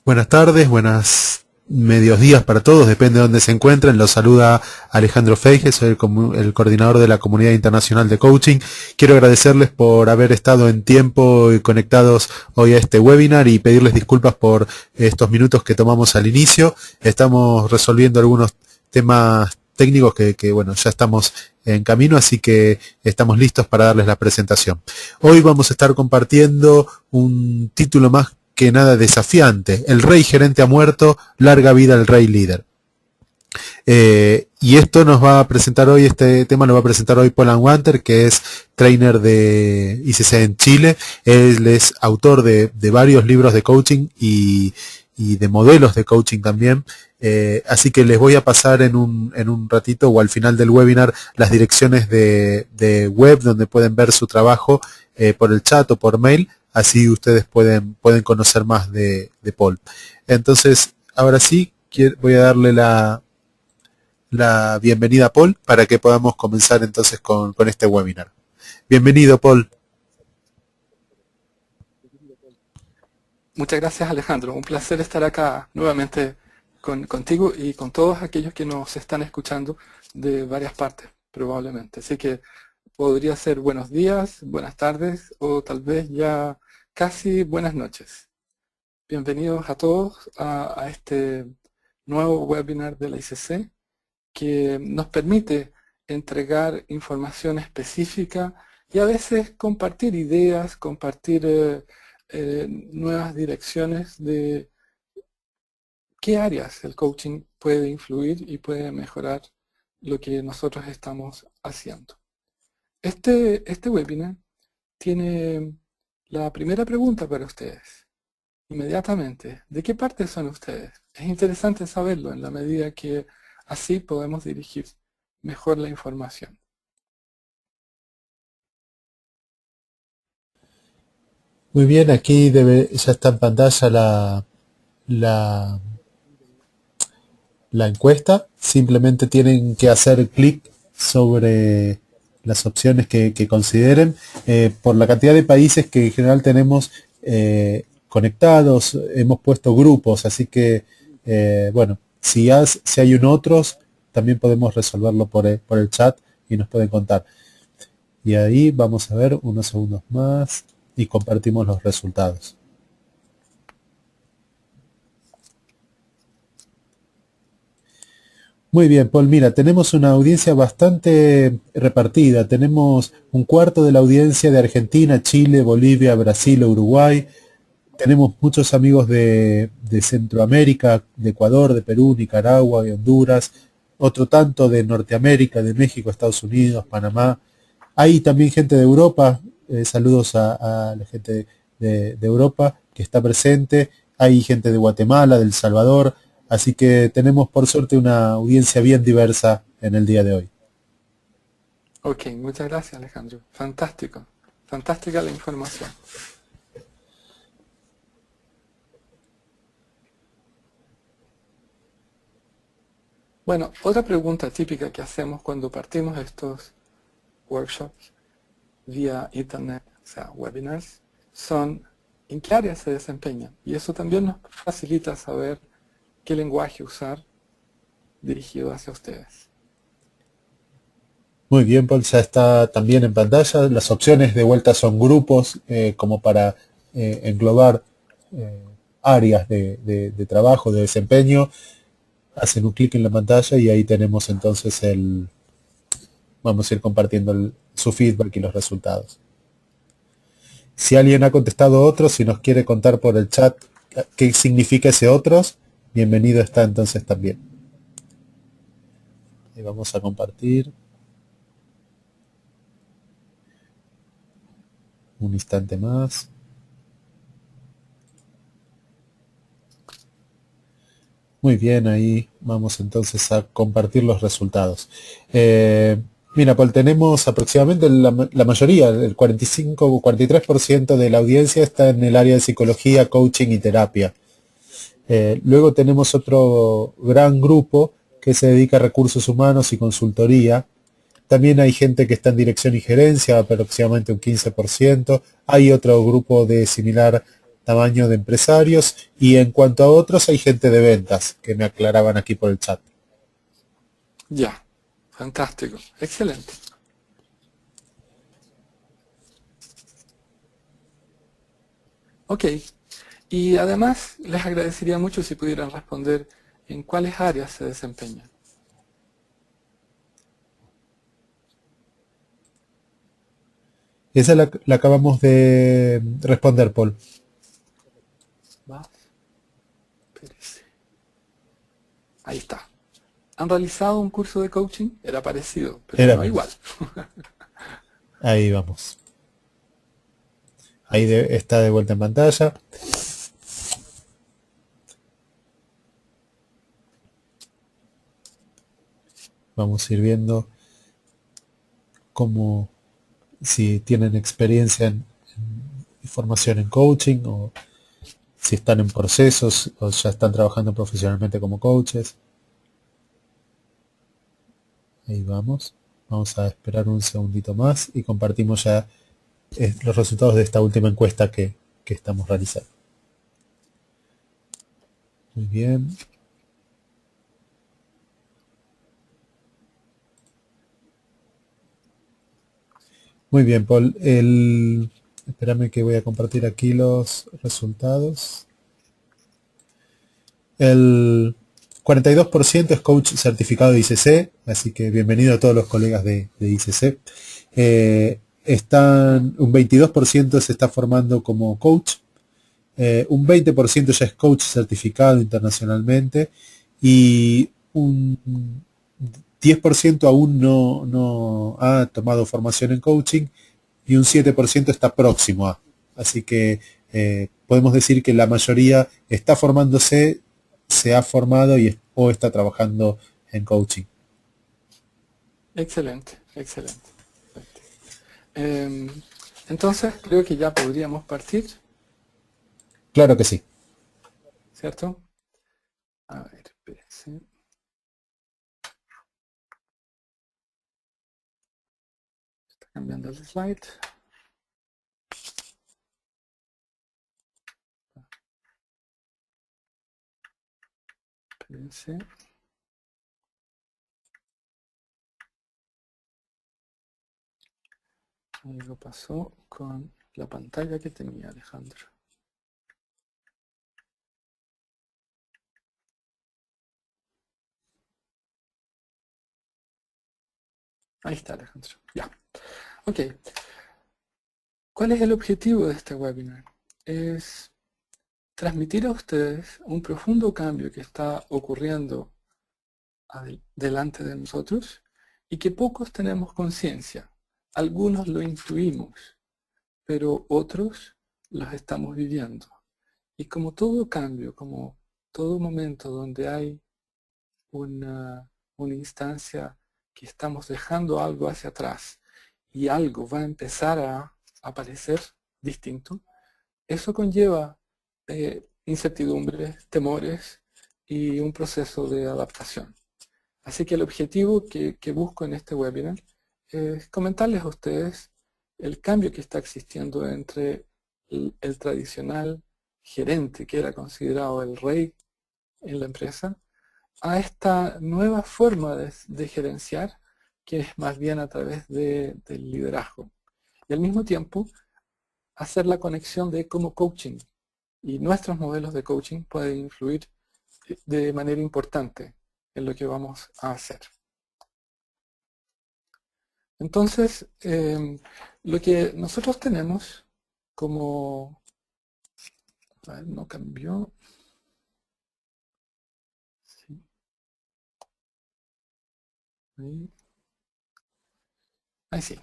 Buenas tardes, buenas medios días para todos, depende de dónde se encuentren. Los saluda Alejandro Feige, soy el coordinador de la Comunidad Internacional de Coaching. Quiero agradecerles por haber estado en tiempo y conectados hoy a este webinar y pedirles disculpas por estos minutos que tomamos al inicio. Estamos resolviendo algunos temas técnicos que bueno, ya estamos en camino, así que estamos listos para darles la presentación. Hoy vamos a estar compartiendo un título más que nada desafiante: el rey gerente ha muerto, larga vida al rey líder. Y esto nos va a presentar hoy, este tema lo va a presentar hoy Paul Anwanter, que es trainer de ICC en Chile. Él es autor de varios libros de coaching y de modelos de coaching también. Así que les voy a pasar en un ratito o al final del webinar las direcciones de web donde pueden ver su trabajo por el chat o por mail. Así ustedes pueden conocer más de Paul. Entonces, ahora sí, voy a darle la bienvenida a Paul para que podamos comenzar entonces con este webinar. Bienvenido, Paul. Muchas gracias, Alejandro. Un placer estar acá nuevamente contigo y con todos aquellos que nos están escuchando de varias partes, probablemente. Así que podría ser buenos días, buenas tardes o tal vez ya casi buenas noches. Bienvenidos a todos a este nuevo webinar de la ICC que nos permite entregar información específica y a veces compartir ideas, compartir nuevas direcciones de qué áreas el coaching puede influir y puede mejorar lo que nosotros estamos haciendo. Este webinar tiene la primera pregunta para ustedes. Inmediatamente, ¿de qué parte son ustedes? Es interesante saberlo en la medida que así podemos dirigir mejor la información. Muy bien, aquí ya está en pantalla la, la encuesta. Simplemente tienen que hacer clic sobre las opciones que consideren. Por la cantidad de países que en general tenemos conectados, hemos puesto grupos, así que bueno, si hay otros, también podemos resolverlo por el chat y nos pueden contar. Y ahí vamos a ver unos segundos más y compartimos los resultados. Muy bien, Paul, mira, tenemos una audiencia bastante repartida. Tenemos un cuarto de la audiencia de Argentina, Chile, Bolivia, Brasil, Uruguay. Tenemos muchos amigos de Centroamérica, de Ecuador, de Perú, Nicaragua y Honduras. Otro tanto de Norteamérica, de México, Estados Unidos, Panamá. Hay también gente de Europa. Saludos a la gente de Europa que está presente. Hay gente de Guatemala, de El Salvador. Así que tenemos por suerte una audiencia bien diversa en el día de hoy. Ok, muchas gracias, Alejandro. Fantástico. Fantástica la información. Bueno, otra pregunta típica que hacemos cuando partimos estos workshops vía internet, o sea, webinars, son en qué áreas se desempeñan. Y eso también nos facilita saber qué lenguaje usar dirigido hacia ustedes. Muy bien, Paul, ya está también en pantalla. Las opciones de vuelta son grupos, como para englobar áreas de trabajo, de desempeño. Hacen un clic en la pantalla y ahí tenemos entonces vamos a ir compartiendo su feedback y los resultados. Si alguien ha contestado otros, si nos quiere contar por el chat qué significa ese otros, bienvenido está entonces también. Y vamos a compartir. Un instante más. Muy bien, ahí vamos entonces a compartir los resultados. Mira, Paul, tenemos aproximadamente la mayoría, el 45 o 43% de la audiencia está en el área de psicología, coaching y terapia. Luego tenemos otro gran grupo que se dedica a recursos humanos y consultoría. También hay gente que está en dirección y gerencia, aproximadamente un 15%. Hay otro grupo de similar tamaño de empresarios, y en cuanto a otros hay gente de ventas que me aclaraban aquí por el chat. Ya, fantástico, excelente. Ok, y además les agradecería mucho si pudieran responder en cuáles áreas se desempeñan. Esa la acabamos de responder, Paul. Va, espérese. Ahí está. ¿Han realizado un curso de coaching? Era parecido, pero Era no igual. Ahí vamos. Ahí está de vuelta en pantalla. Vamos a ir viendo cómo, si tienen experiencia en formación en coaching, o si están en procesos o ya están trabajando profesionalmente como coaches. Ahí vamos. Vamos a esperar un segundito más y compartimos ya los resultados de esta última encuesta que estamos realizando. Muy bien. Muy bien, Paul. Espérame que voy a compartir aquí los resultados. El 42% es coach certificado de ICC, así que bienvenido a todos los colegas de ICC. Un 22% se está formando como coach, un 20% ya es coach certificado internacionalmente, y un 10% aún no ha tomado formación en coaching, y un 7% está próximo a. Así que podemos decir que la mayoría está formándose, se ha formado o está trabajando en coaching. Excelente, excelente. Entonces, creo que ya podríamos partir, Claro que sí. ¿cierto? A ver, espérense. Está cambiando el slide. Espérense. Algo pasó con la pantalla que tenía Alejandro. Ahí está, Alejandro. Ya. Ok. ¿Cuál es el objetivo de este webinar? Es transmitir a ustedes un profundo cambio que está ocurriendo delante de nosotros y que pocos tenemos conciencia. Algunos lo intuimos, pero otros los estamos viviendo. Y como todo cambio, como todo momento donde hay una instancia que estamos dejando algo hacia atrás y algo va a empezar a aparecer distinto, eso conlleva incertidumbres, temores y un proceso de adaptación. Así que el objetivo que busco en este webinar es comentarles a ustedes el cambio que está existiendo entre el tradicional gerente, que era considerado el rey en la empresa, a esta nueva forma de gerenciar, que es más bien a través del liderazgo. Y al mismo tiempo, hacer la conexión de cómo coaching y nuestros modelos de coaching pueden influir de manera importante en lo que vamos a hacer. Entonces, lo que nosotros tenemos como... A ver, no cambió. Sí. Ahí sí.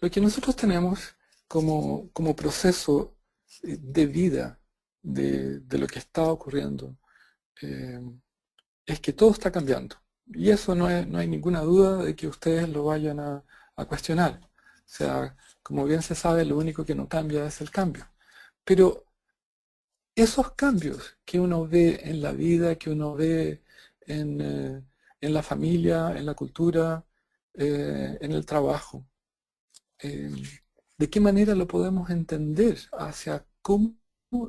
Lo que nosotros tenemos como proceso de vida de lo que está ocurriendo eh, es que todo está cambiando. Y eso no hay ninguna duda de que ustedes lo vayan a cuestionar. O sea, como bien se sabe, lo único que no cambia es el cambio. Pero esos cambios que uno ve en la vida, que uno ve en la familia, en la cultura, en el trabajo, ¿de qué manera lo podemos entender hacia cómo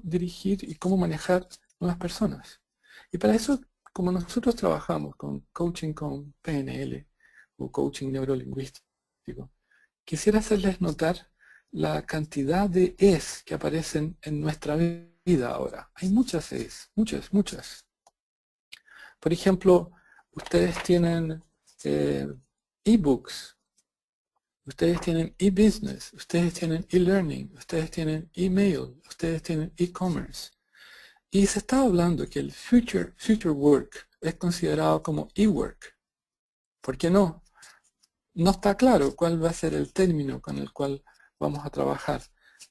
dirigir y cómo manejar nuevas personas. Y para eso, como nosotros trabajamos con coaching con PNL o coaching neurolingüístico, quisiera hacerles notar la cantidad de es que aparecen en nuestra vida ahora. Hay muchas es, muchas, muchas. Por ejemplo, ustedes tienen ebooks, ustedes tienen e-business, ustedes tienen e-learning, ustedes tienen email, ustedes tienen e-commerce. Y se está hablando que el future work es considerado como e-work. ¿Por qué no? No está claro cuál va a ser el término con el cual vamos a trabajar,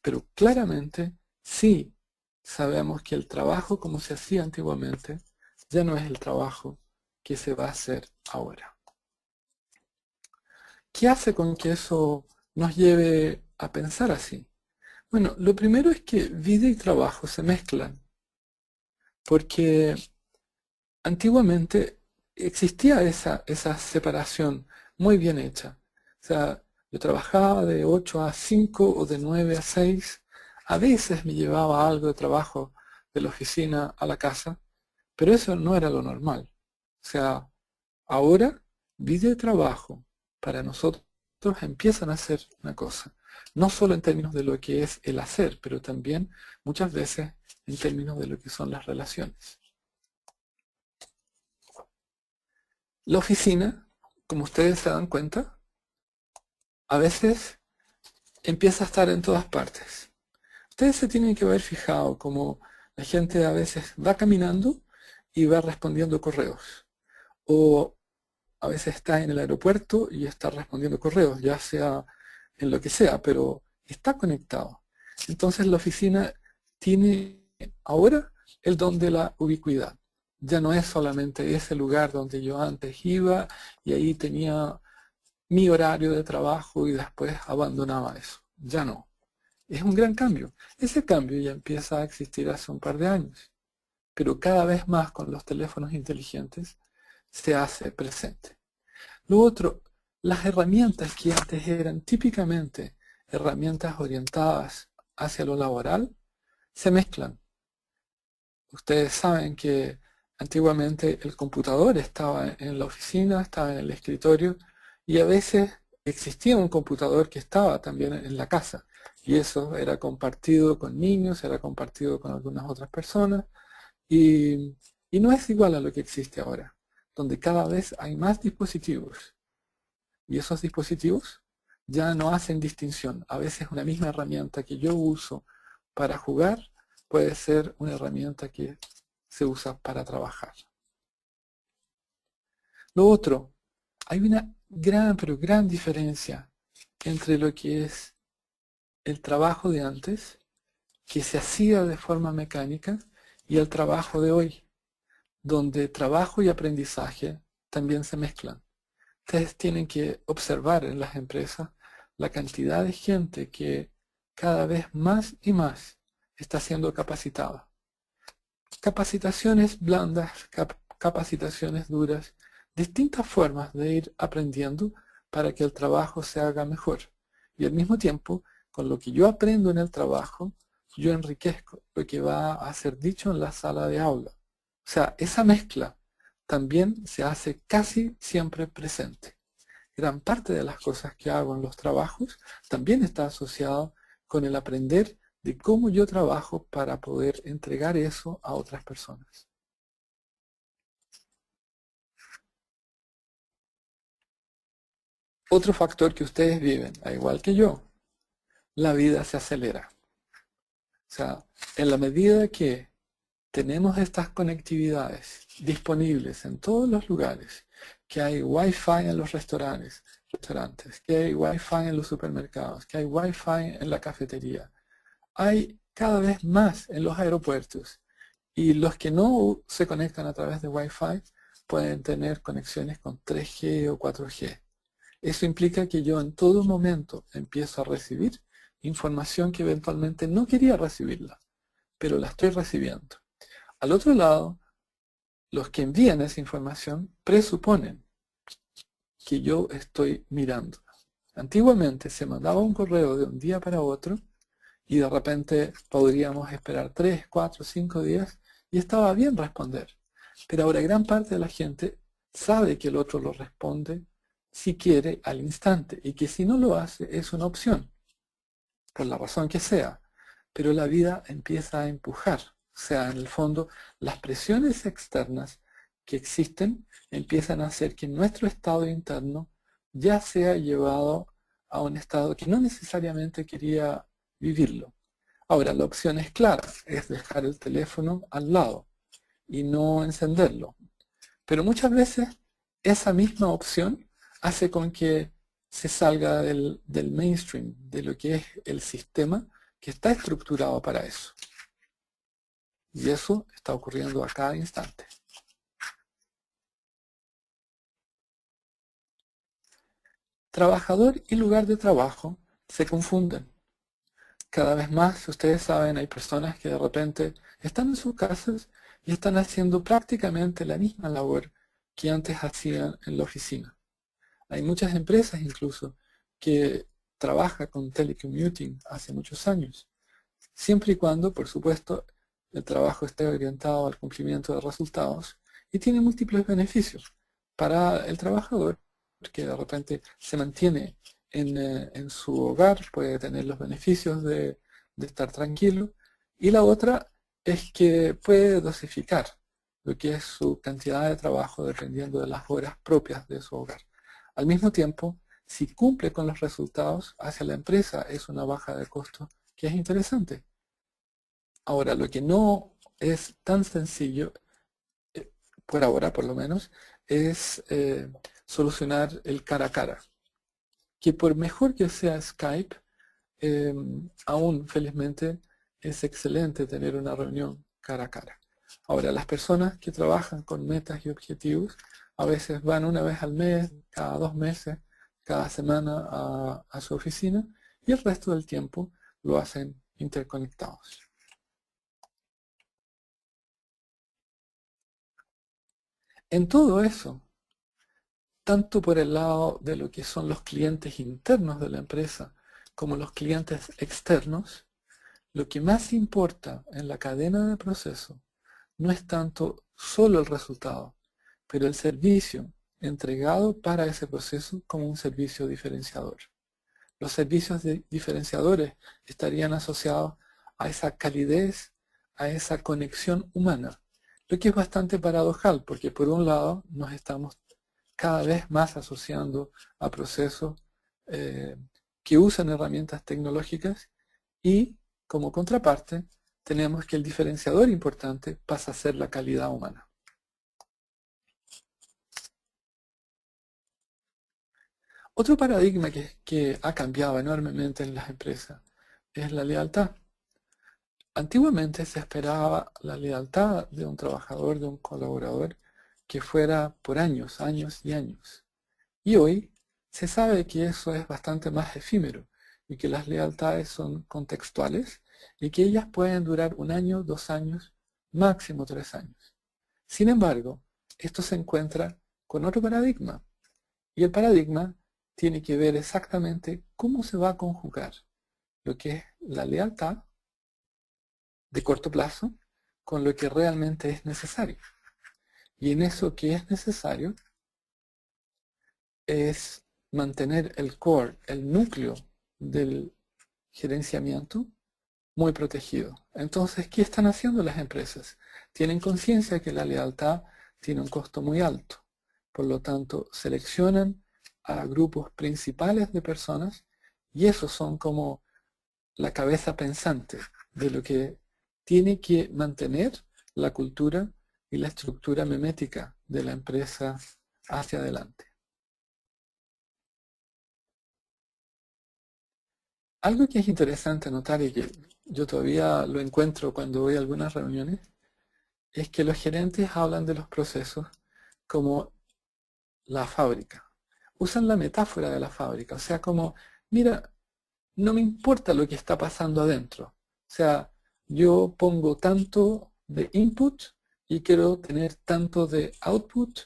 pero claramente sí sabemos que el trabajo como se hacía antiguamente ya no es el trabajo que se va a hacer ahora. ¿Qué hace con que eso nos lleve a pensar así? Bueno, lo primero es que vida y trabajo se mezclan, porque antiguamente existía esa separación muy bien hecha. O sea, yo trabajaba de 8 a 5 o de 9 a 6. A veces me llevaba algo de trabajo de la oficina a la casa, pero eso no era lo normal. O sea, ahora vida y trabajo para nosotros empiezan a ser una cosa. No solo en términos de lo que es el hacer, pero también muchas veces en términos de lo que son las relaciones. La oficina, como ustedes se dan cuenta, a veces empieza a estar en todas partes. Ustedes se tienen que haber fijado como la gente a veces va caminando y va respondiendo correos. O a veces está en el aeropuerto y está respondiendo correos, ya sea en lo que sea, pero está conectado. Entonces la oficina tiene ahora el don de la ubicuidad. Ya no es solamente ese lugar donde yo antes iba y ahí tenía mi horario de trabajo y después abandonaba eso. Ya no. Es un gran cambio. Ese cambio ya empieza a existir hace un par de años, pero cada vez más con los teléfonos inteligentes se hace presente. Lo otro, las herramientas que antes eran típicamente herramientas orientadas hacia lo laboral, se mezclan. Ustedes saben que antiguamente el computador estaba en la oficina, estaba en el escritorio, y a veces existía un computador que estaba también en la casa. Y eso era compartido con niños, era compartido con algunas otras personas, y, y no es igual a lo que existe ahora, donde cada vez hay más dispositivos. Y esos dispositivos ya no hacen distinción. A veces una misma herramienta que yo uso para jugar puede ser una herramienta que se usa para trabajar. Lo otro, hay una gran, pero gran diferencia entre lo que es el trabajo de antes, que se hacía de forma mecánica, y el trabajo de hoy, donde trabajo y aprendizaje también se mezclan. Ustedes tienen que observar en las empresas la cantidad de gente que cada vez más y más está siendo capacitada. Capacitaciones blandas, capacitaciones duras, distintas formas de ir aprendiendo para que el trabajo se haga mejor. Y al mismo tiempo, con lo que yo aprendo en el trabajo, yo enriquezco lo que va a ser dicho en la sala de aula. O sea, esa mezcla también se hace casi siempre presente. Gran parte de las cosas que hago en los trabajos también está asociado con el aprender de cómo yo trabajo para poder entregar eso a otras personas. Otro factor que ustedes viven, al igual que yo, la vida se acelera. O sea, en la medida que tenemos estas conectividades disponibles en todos los lugares, que hay Wi-Fi en los restaurantes, que hay Wi-Fi en los supermercados, que hay Wi-Fi en la cafetería, hay cada vez más en los aeropuertos, y los que no se conectan a través de Wi-Fi pueden tener conexiones con 3G o 4G. Eso implica que yo en todo momento empiezo a recibir información que eventualmente no quería recibirla, pero la estoy recibiendo. Al otro lado, los que envían esa información presuponen que yo estoy mirando. Antiguamente se mandaba un correo de un día para otro y de repente podríamos esperar 3, 4, 5 días y estaba bien responder. Pero ahora gran parte de la gente sabe que el otro lo responde si quiere al instante y que si no lo hace es una opción, por la razón que sea. Pero la vida empieza a empujar. O sea, en el fondo, las presiones externas que existen empiezan a hacer que nuestro estado interno ya sea llevado a un estado que no necesariamente quería vivirlo. Ahora, la opción es clara, es dejar el teléfono al lado y no encenderlo. Pero muchas veces esa misma opción hace con que se salga del mainstream, de lo que es el sistema que está estructurado para eso. Y eso está ocurriendo a cada instante. Trabajador y lugar de trabajo se confunden. Cada vez más, ustedes saben, hay personas que de repente están en sus casas y están haciendo prácticamente la misma labor que antes hacían en la oficina. Hay muchas empresas incluso que trabajan con telecommuting hace muchos años, siempre y cuando, por supuesto, el trabajo esté orientado al cumplimiento de resultados y tiene múltiples beneficios para el trabajador, que de repente se mantiene en su hogar, puede tener los beneficios de estar tranquilo, y la otra es que puede dosificar lo que es su cantidad de trabajo dependiendo de las horas propias de su hogar. Al mismo tiempo, si cumple con los resultados hacia la empresa, es una baja de costo que es interesante. Ahora, lo que no es tan sencillo, por ahora por lo menos, es solucionar el cara a cara. Que por mejor que sea Skype, aún felizmente es excelente tener una reunión cara a cara. Ahora, las personas que trabajan con metas y objetivos a veces van una vez al mes, cada 2 meses, cada semana a su oficina y el resto del tiempo lo hacen interconectados. En todo eso, tanto por el lado de lo que son los clientes internos de la empresa como los clientes externos, lo que más importa en la cadena de proceso no es tanto solo el resultado, pero el servicio entregado para ese proceso como un servicio diferenciador. Los servicios diferenciadores estarían asociados a esa calidez, a esa conexión humana, lo que es bastante paradojal, porque por un lado nos estamos cada vez más asociando a procesos que usan herramientas tecnológicas y, como contraparte, tenemos que el diferenciador importante pasa a ser la calidad humana. Otro paradigma que ha cambiado enormemente en las empresas es la lealtad. Antiguamente se esperaba la lealtad de un trabajador, de un colaborador, que fuera por años, años y años. Y hoy se sabe que eso es bastante más efímero y que las lealtades son contextuales y que ellas pueden durar 1 año, 2 años, máximo 3 años. Sin embargo, esto se encuentra con otro paradigma y el paradigma tiene que ver exactamente cómo se va a conjugar lo que es la lealtad de corto plazo con lo que realmente es necesario. Y en eso que es necesario es mantener el core, el núcleo del gerenciamiento muy protegido. Entonces, ¿qué están haciendo las empresas? Tienen conciencia que la lealtad tiene un costo muy alto. Por lo tanto, seleccionan a grupos principales de personas y esos son como la cabeza pensante de lo que tiene que mantener la cultura y la estructura memética de la empresa hacia adelante. Algo que es interesante notar y que yo todavía lo encuentro cuando voy a algunas reuniones es que los gerentes hablan de los procesos como la fábrica. Usan la metáfora de la fábrica, o sea, como, mira, no me importa lo que está pasando adentro. O sea, yo pongo tanto de input y quiero tener tanto de output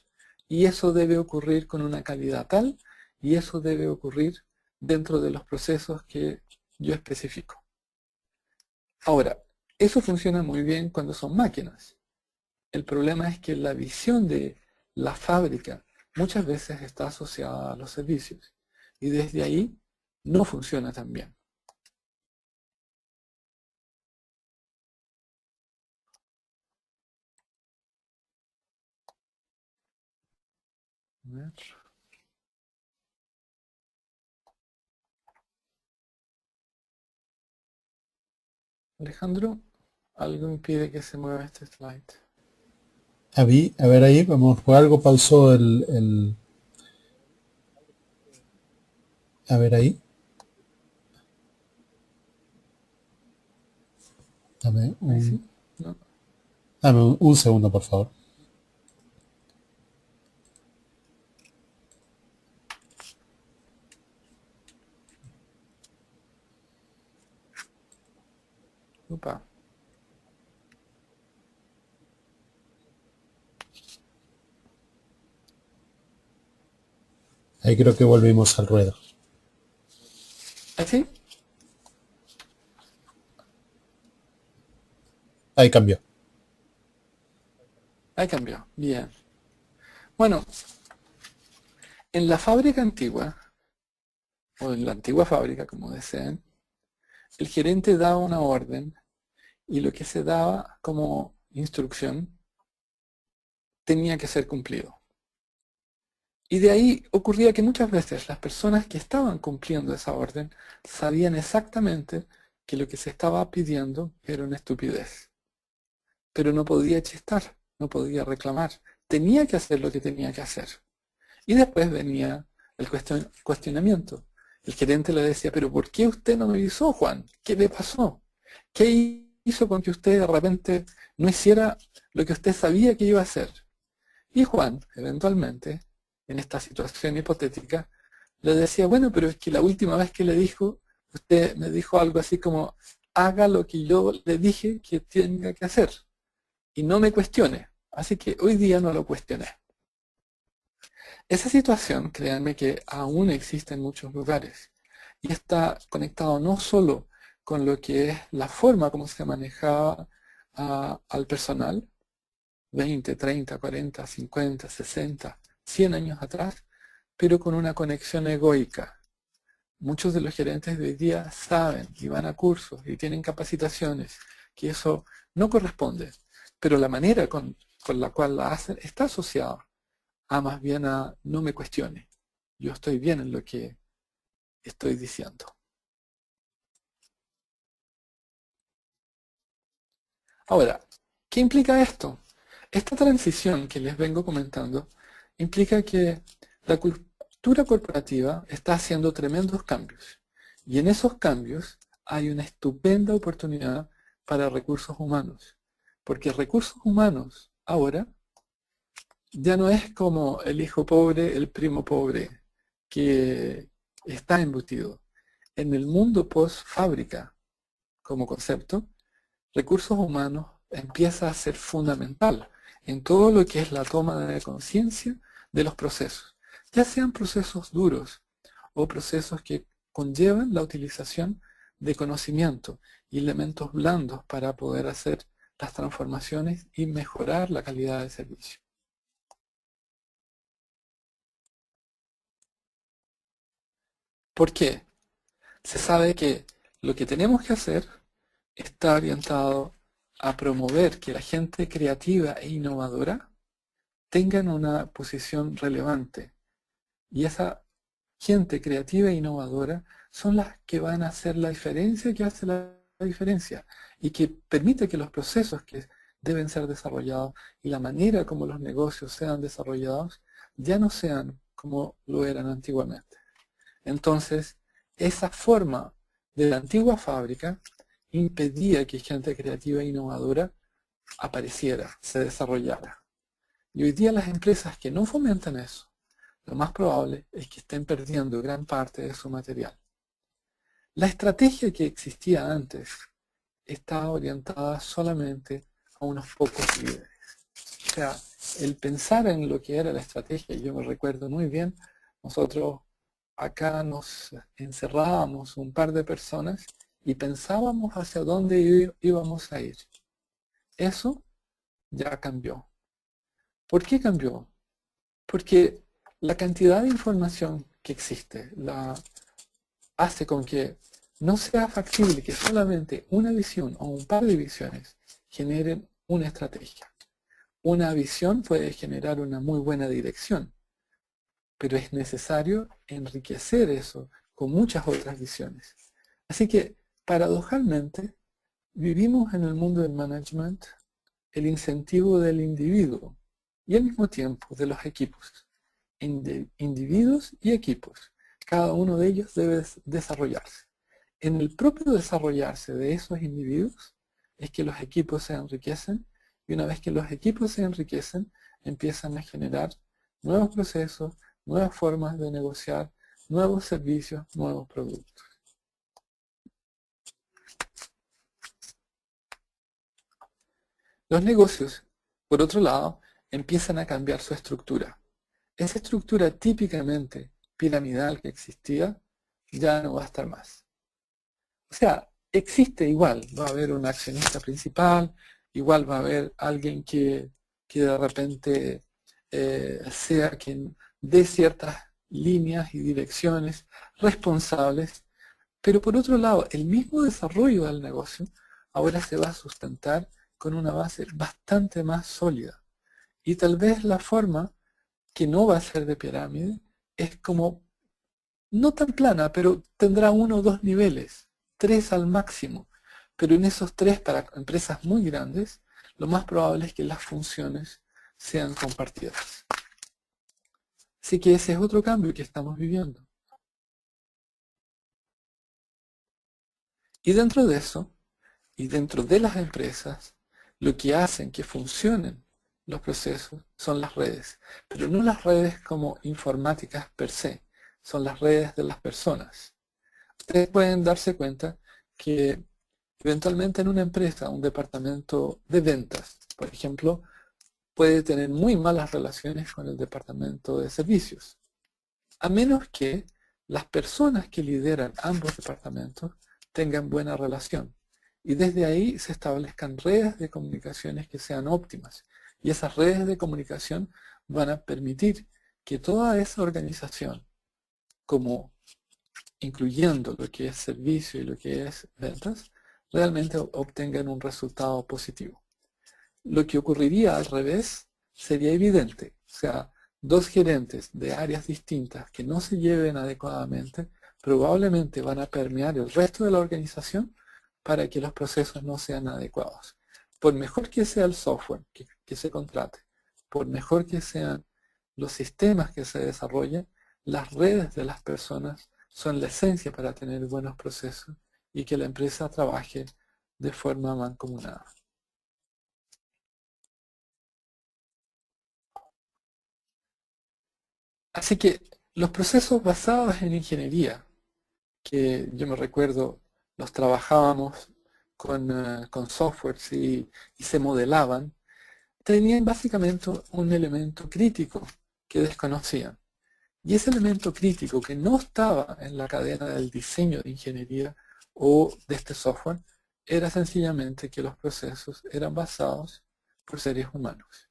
y eso debe ocurrir con una calidad tal y eso debe ocurrir dentro de los procesos que yo especifico. Ahora, eso funciona muy bien cuando son máquinas. El problema es que la visión de la fábrica muchas veces está asociada a los servicios y desde ahí no funciona tan bien. A ver. Alejandro, algo impide que se mueva este slide. A ver ahí, vamos, por algo pausó a ver ahí. Dame Ahí un, sí, ¿no? dame un segundo, por favor. Upa. Ahí creo que volvimos al ruedo. ¿Ahí sí? Ahí cambió. Ahí cambió. Bien. Bueno, en la fábrica antigua, o en la antigua fábrica, como deseen, el gerente daba una orden y lo que se daba como instrucción tenía que ser cumplido. Y de ahí ocurría que muchas veces las personas que estaban cumpliendo esa orden sabían exactamente que lo que se estaba pidiendo era una estupidez. Pero no podía chistar, no podía reclamar. Tenía que hacer lo que tenía que hacer. Y después venía el cuestionamiento. El gerente le decía, pero ¿por qué usted no me avisó, Juan? ¿Qué le pasó? ¿Qué hizo con que usted de repente no hiciera lo que usted sabía que iba a hacer? Y Juan, eventualmente, en esta situación hipotética, le decía, bueno, pero es que la última vez que le dijo, usted me dijo algo así como, haga lo que yo le dije que tenga que hacer y no me cuestione. Así que hoy día no lo cuestioné. Esa situación, créanme que aún existe en muchos lugares y está conectado no solo con lo que es la forma como se manejaba al personal, 20, 30, 40, 50, 60, 100 años atrás, pero con una conexión egoica. Muchos de los gerentes de hoy día saben y van a cursos y tienen capacitaciones que eso no corresponde, pero la manera con la cual la hacen está asociada a más bien a no me cuestione. Yo estoy bien en lo que estoy diciendo. Ahora, ¿qué implica esto? Esta transición que les vengo comentando implica que la cultura corporativa está haciendo tremendos cambios. Y en esos cambios hay una estupenda oportunidad para recursos humanos. Porque recursos humanos ahora ya no es como el hijo pobre, el primo pobre, que está embutido. En el mundo post-fábrica, como concepto, recursos humanos empieza a ser fundamental en todo lo que es la toma de conciencia de los procesos, ya sean procesos duros o procesos que conllevan la utilización de conocimiento y elementos blandos para poder hacer las transformaciones y mejorar la calidad del servicio. ¿Por qué? Se sabe que lo que tenemos que hacer está orientado a promover que la gente creativa e innovadora tengan una posición relevante. Y esa gente creativa e innovadora son las que van a hacer la diferencia que hace la diferencia y que permite que los procesos que deben ser desarrollados y la manera como los negocios sean desarrollados ya no sean como lo eran antiguamente. Entonces, esa forma de la antigua fábrica impedía que gente creativa e innovadora apareciera, se desarrollara. Y hoy día las empresas que no fomentan eso, lo más probable es que estén perdiendo gran parte de su material. La estrategia que existía antes estaba orientada solamente a unos pocos líderes. O sea, el pensar en lo que era la estrategia, yo me recuerdo muy bien, nosotros acá nos encerrábamos un par de personas y pensábamos hacia dónde íbamos a ir. Eso ya cambió. ¿Por qué cambió? Porque la cantidad de información que existe hace con que no sea factible que solamente una visión o un par de visiones generen una estrategia. Una visión puede generar una muy buena dirección, pero es necesario enriquecer eso con muchas otras visiones. Así que, paradojalmente, vivimos en el mundo del management el incentivo del individuo y al mismo tiempo de los equipos. Individuos y equipos. Cada uno de ellos debe desarrollarse. En el propio desarrollarse de esos individuos es que los equipos se enriquecen, y una vez que los equipos se enriquecen, empiezan a generar nuevos procesos, nuevas formas de negociar, nuevos servicios, nuevos productos. Los negocios, por otro lado, empiezan a cambiar su estructura. Esa estructura típicamente piramidal que existía ya no va a estar más. O sea, existe igual, va a haber un accionista principal, igual va a haber alguien que de repente sea quien dé ciertas líneas y direcciones responsables, pero por otro lado, el mismo desarrollo del negocio ahora se va a sustentar con una base bastante más sólida. Y tal vez la forma que no va a ser de pirámide es como, no tan plana, pero tendrá 1 o 2 niveles, 3 al máximo. Pero en esos 3 para empresas muy grandes, lo más probable es que las funciones sean compartidas. Así que ese es otro cambio que estamos viviendo. Y dentro de eso, y dentro de las empresas, lo que hacen que funcionen los procesos son las redes. Pero no las redes como informáticas per se, son las redes de las personas. Ustedes pueden darse cuenta que eventualmente en una empresa, un departamento de ventas, por ejemplo, puede tener muy malas relaciones con el departamento de servicios, a menos que las personas que lideran ambos departamentos tengan buena relación. Y desde ahí se establezcan redes de comunicaciones que sean óptimas. Y esas redes de comunicación van a permitir que toda esa organización, como incluyendo lo que es servicio y lo que es ventas, realmente obtengan un resultado positivo. Lo que ocurriría al revés sería evidente. O sea, 2 gerentes de áreas distintas que no se lleven adecuadamente probablemente van a permear el resto de la organización para que los procesos no sean adecuados. Por mejor que sea el software que se contrate, por mejor que sean los sistemas que se desarrollen, las redes de las personas son la esencia para tener buenos procesos y que la empresa trabaje de forma mancomunada. Así que los procesos basados en ingeniería, que yo me recuerdo, los trabajábamos con softwares y se modelaban, tenían básicamente un elemento crítico que desconocían. Y ese elemento crítico que no estaba en la cadena del diseño de ingeniería o de este software era sencillamente que los procesos eran basados por seres humanos.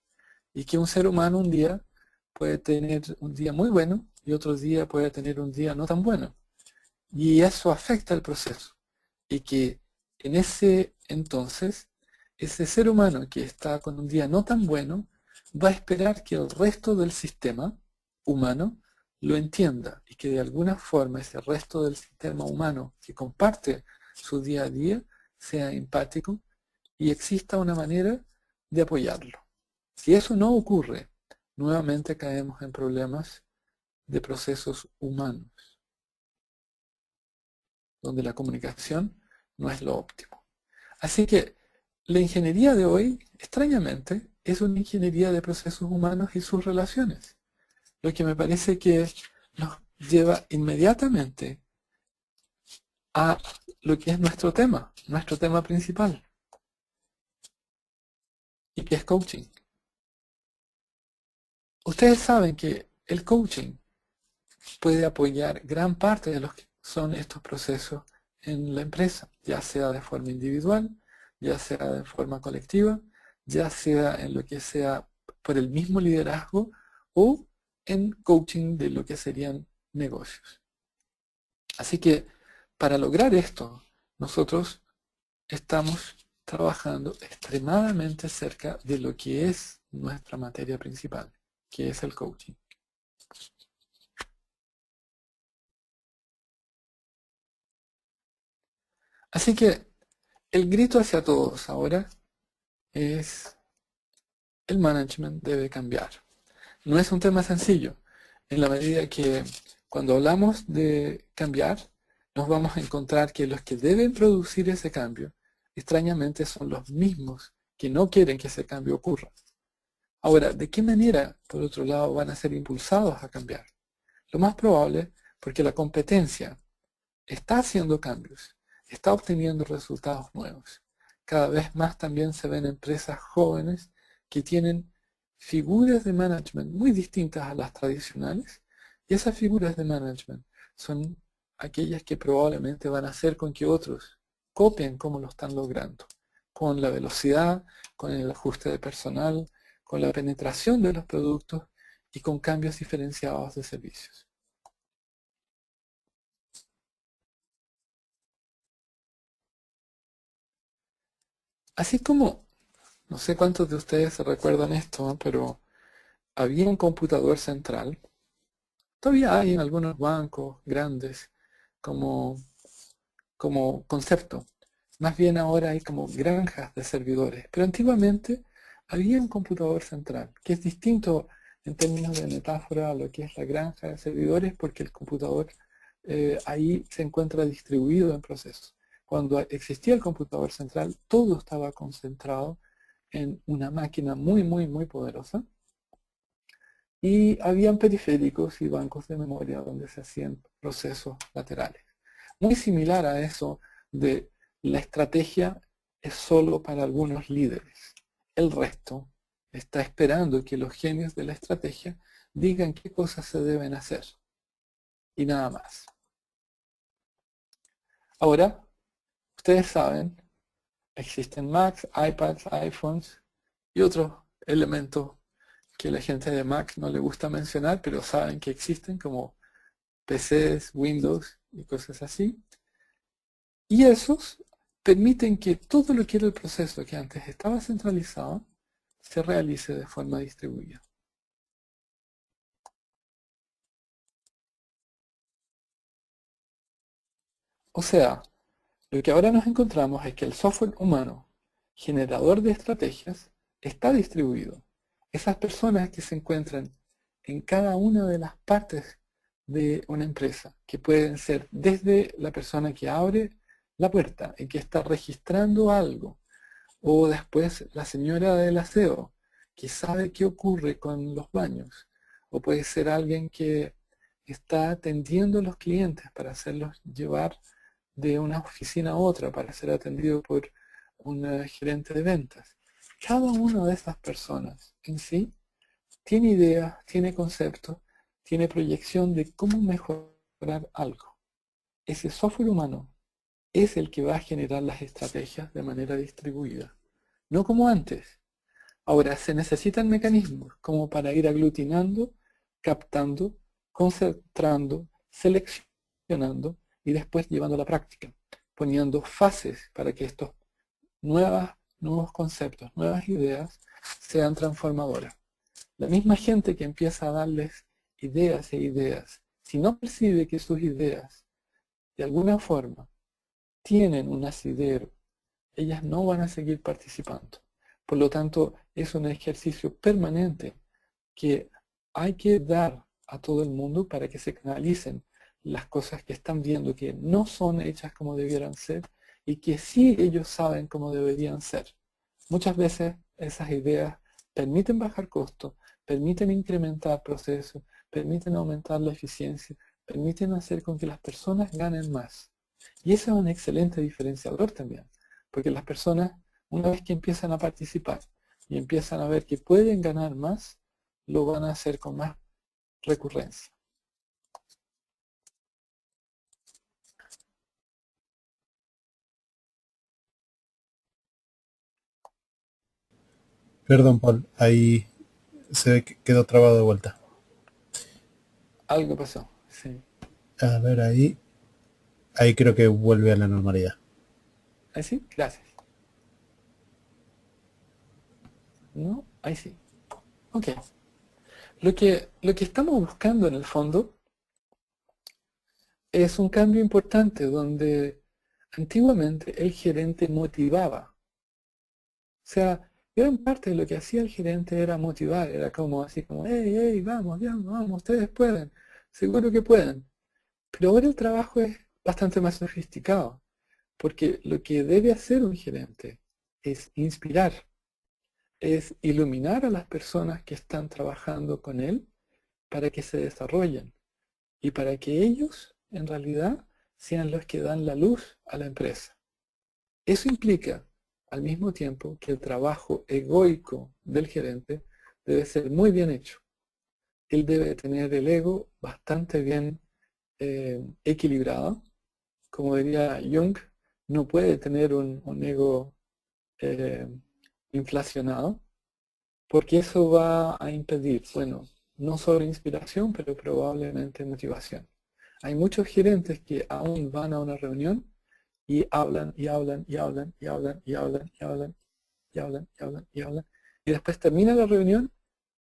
Y que un ser humano un día puede tener un día muy bueno y otro día puede tener un día no tan bueno. Y eso afecta el proceso. Y que en ese entonces, ese ser humano que está con un día no tan bueno, va a esperar que el resto del sistema humano lo entienda y que de alguna forma ese resto del sistema humano que comparte su día a día sea empático y exista una manera de apoyarlo. Si eso no ocurre, nuevamente caemos en problemas de procesos humanos, donde la comunicación no es lo óptimo. Así que la ingeniería de hoy, extrañamente, es una ingeniería de procesos humanos y sus relaciones, lo que me parece que nos lleva inmediatamente a lo que es nuestro tema principal, y que es coaching. Ustedes saben que el coaching puede apoyar gran parte de lo que son estos procesos en la empresa, ya sea de forma individual, ya sea de forma colectiva, ya sea en lo que sea por el mismo liderazgo o en coaching de lo que serían negocios. Así que para lograr esto, nosotros estamos trabajando extremadamente cerca de lo que es nuestra materia principal, que es el coaching. Así que el grito hacia todos ahora es: el management debe cambiar. No es un tema sencillo, en la medida que cuando hablamos de cambiar, nos vamos a encontrar que los que deben producir ese cambio, extrañamente, son los mismos que no quieren que ese cambio ocurra. Ahora, ¿de qué manera, por otro lado, van a ser impulsados a cambiar? Lo más probable, porque la competencia está haciendo cambios, está obteniendo resultados nuevos. Cada vez más también se ven empresas jóvenes que tienen figuras de management muy distintas a las tradicionales, y esas figuras de management son aquellas que probablemente van a hacer con que otros copien cómo lo están logrando, con la velocidad, con el ajuste de personal, con la penetración de los productos y con cambios diferenciados de servicios. Así como, no sé cuántos de ustedes se recuerdan esto, ¿no? Pero había un computador central. Todavía hay en algunos bancos grandes como, como concepto. Más bien ahora hay como granjas de servidores. Pero antiguamente había un computador central, que es distinto en términos de metáfora a lo que es la granja de servidores, porque el computador ahí se encuentra distribuido en procesos. Cuando existía el computador central, todo estaba concentrado en una máquina muy, muy, muy poderosa, y habían periféricos y bancos de memoria donde se hacían procesos laterales. Muy similar a eso de la estrategia es solo para algunos líderes. El resto está esperando que los genios de la estrategia digan qué cosas se deben hacer y nada más. Ahora, ustedes saben, existen Macs, iPads, iPhones y otros elementos que la gente de Mac no le gusta mencionar, pero saben que existen, como PCs, Windows y cosas así. Y esos permiten que todo lo que era el proceso que antes estaba centralizado se realice de forma distribuida. O sea, lo que ahora nos encontramos es que el software humano, generador de estrategias, está distribuido. Esas personas que se encuentran en cada una de las partes de una empresa, que pueden ser desde la persona que abre la puerta y que está registrando algo, o después la señora del aseo, que sabe qué ocurre con los baños, o puede ser alguien que está atendiendo a los clientes para hacerlos llevar de una oficina a otra para ser atendido por un gerente de ventas. Cada una de estas personas en sí tiene ideas, tiene conceptos, tiene proyección de cómo mejorar algo. Ese software humano es el que va a generar las estrategias de manera distribuida, no como antes. Ahora, se necesitan mecanismos como para ir aglutinando, captando, concentrando, seleccionando y después llevando a la práctica, poniendo fases para que estos nuevos conceptos, nuevas ideas sean transformadoras. La misma gente que empieza a darles ideas e ideas, si no percibe que sus ideas de alguna forma tienen un asidero, ellas no van a seguir participando. Por lo tanto, es un ejercicio permanente que hay que dar a todo el mundo para que se canalicen las cosas que están viendo que no son hechas como debieran ser y que sí ellos saben cómo deberían ser. Muchas veces esas ideas permiten bajar costos, permiten incrementar procesos, permiten aumentar la eficiencia, permiten hacer con que las personas ganen más. Y eso es un excelente diferenciador también, porque las personas, una vez que empiezan a participar y empiezan a ver que pueden ganar más, lo van a hacer con más recurrencia. Perdón, Paul, ahí se ve que quedó trabado de vuelta. Algo pasó, sí. A ver, ahí creo que vuelve a la normalidad. ¿Ahí sí? Gracias. ¿No? Ahí sí. Ok. Lo que estamos buscando en el fondo es un cambio importante donde antiguamente el gerente motivaba. O sea, gran parte de lo que hacía el gerente era motivar, era como así como, hey, hey, vamos, vamos, vamos, ustedes pueden, seguro que pueden. Pero ahora el trabajo es bastante más sofisticado, porque lo que debe hacer un gerente es inspirar, es iluminar a las personas que están trabajando con él para que se desarrollen y para que ellos, en realidad, sean los que dan la luz a la empresa. Eso implica, al mismo tiempo, que el trabajo egoico del gerente debe ser muy bien hecho. Él debe tener el ego bastante bien equilibrado. Como diría Jung, no puede tener un ego eh, inflacionado, porque eso va a impedir, bueno, no solo inspiración, pero probablemente motivación. Hay muchos gerentes que aún van a una reunión y hablan y hablan y hablan y hablan y hablan y hablan y hablan y hablan y hablan. Y después termina la reunión,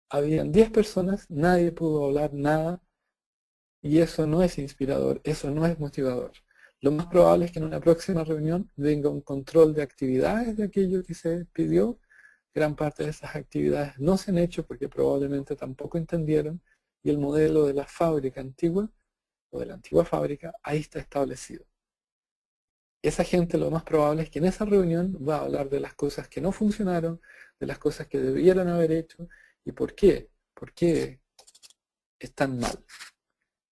habían 10 personas, nadie pudo hablar nada y eso no es inspirador, eso no es motivador. Lo más probable es que en una próxima reunión venga un control de actividades de aquello que se pidió. Gran parte de esas actividades no se han hecho porque probablemente tampoco entendieron y el modelo de la fábrica antigua o de la antigua fábrica ahí está establecido. Esa gente lo más probable es que en esa reunión va a hablar de las cosas que no funcionaron, de las cosas que debieron haber hecho y por qué están mal.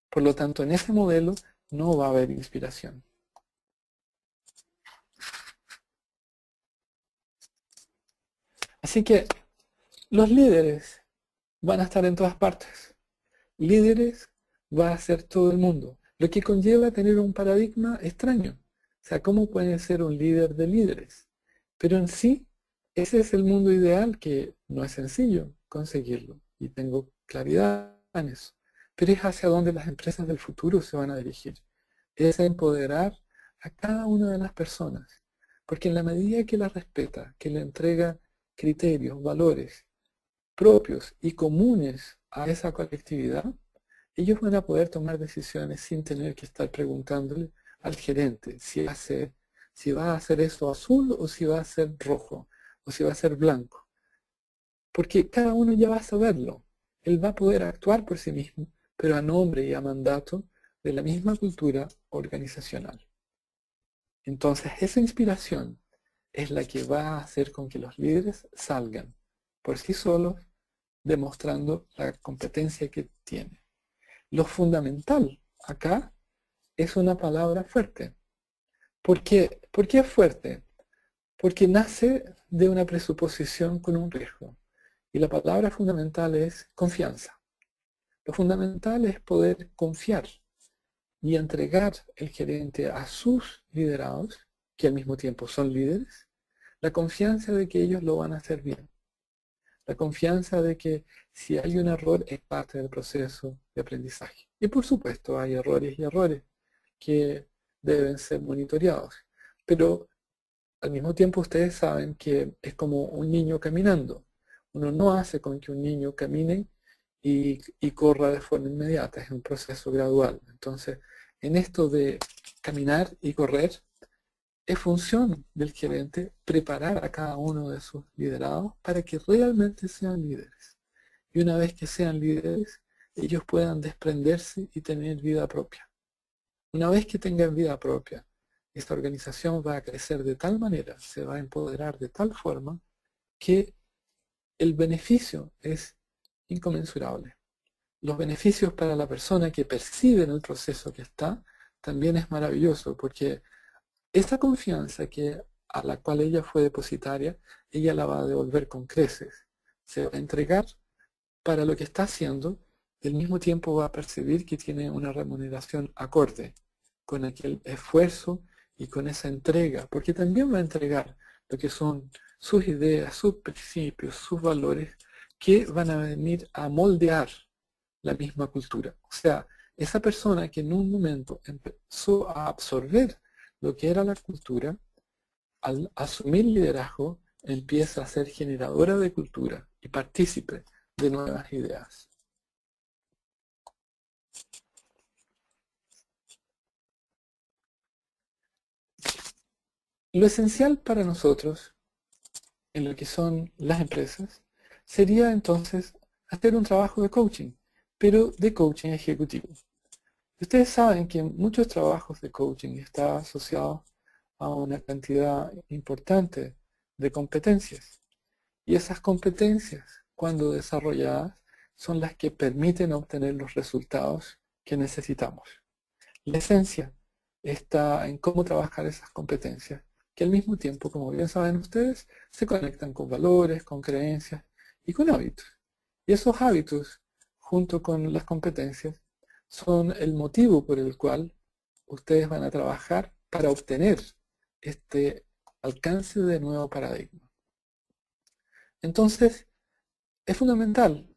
Por lo tanto, en ese modelo no va a haber inspiración. Así que los líderes van a estar en todas partes. Líderes va a ser todo el mundo, lo que conlleva tener un paradigma extraño. O sea, ¿cómo puede ser un líder de líderes? Pero en sí, ese es el mundo ideal que no es sencillo conseguirlo y tengo claridad en eso. Pero es hacia donde las empresas del futuro se van a dirigir. Es empoderar a cada una de las personas. Porque en la medida que la respeta, que le entrega criterios, valores propios y comunes a esa colectividad, ellos van a poder tomar decisiones sin tener que estar preguntándole al gerente si va a hacer eso azul o si va a ser rojo o si va a ser blanco. Porque cada uno ya va a saberlo. Él va a poder actuar por sí mismo, pero a nombre y a mandato de la misma cultura organizacional. Entonces, esa inspiración es la que va a hacer con que los líderes salgan por sí solos, demostrando la competencia que tienen. Lo fundamental acá es una palabra fuerte. ¿Por qué es fuerte? Porque nace de una presuposición con un riesgo. Y la palabra fundamental es confianza. Lo fundamental es poder confiar y entregar el gerente a sus liderados, que al mismo tiempo son líderes, la confianza de que ellos lo van a hacer bien. La confianza de que si hay un error es parte del proceso de aprendizaje. Y por supuesto hay errores y errores que deben ser monitoreados. Pero al mismo tiempo ustedes saben que es como un niño caminando. Uno no hace con que un niño camine y corra de forma inmediata, es un proceso gradual. Entonces, en esto de caminar y correr, es función del gerente preparar a cada uno de sus liderados para que realmente sean líderes. Y una vez que sean líderes, ellos puedan desprenderse y tener vida propia. Una vez que tengan vida propia, esta organización va a crecer de tal manera, se va a empoderar de tal forma, que el beneficio es inconmensurable. Los beneficios para la persona que percibe en el proceso que está, también es maravilloso, porque esa confianza a la cual ella fue depositaria, ella la va a devolver con creces. Se va a entregar para lo que está haciendo, y al mismo tiempo va a percibir que tiene una remuneración acorde con aquel esfuerzo y con esa entrega, porque también va a entregar lo que son sus ideas, sus principios, sus valores, que van a venir a moldear la misma cultura. O sea, esa persona que en un momento empezó a absorber lo que era la cultura, al asumir liderazgo, empieza a ser generadora de cultura y partícipe de nuevas ideas. Lo esencial para nosotros, en lo que son las empresas, sería entonces hacer un trabajo de coaching, pero de coaching ejecutivo. Ustedes saben que muchos trabajos de coaching están asociados a una cantidad importante de competencias. Y esas competencias, cuando desarrolladas, son las que permiten obtener los resultados que necesitamos. La esencia está en cómo trabajar esas competencias, que al mismo tiempo, como bien saben ustedes, se conectan con valores, con creencias y con hábitos. Y esos hábitos, junto con las competencias, son el motivo por el cual ustedes van a trabajar para obtener este alcance de nuevo paradigma. Entonces, es fundamental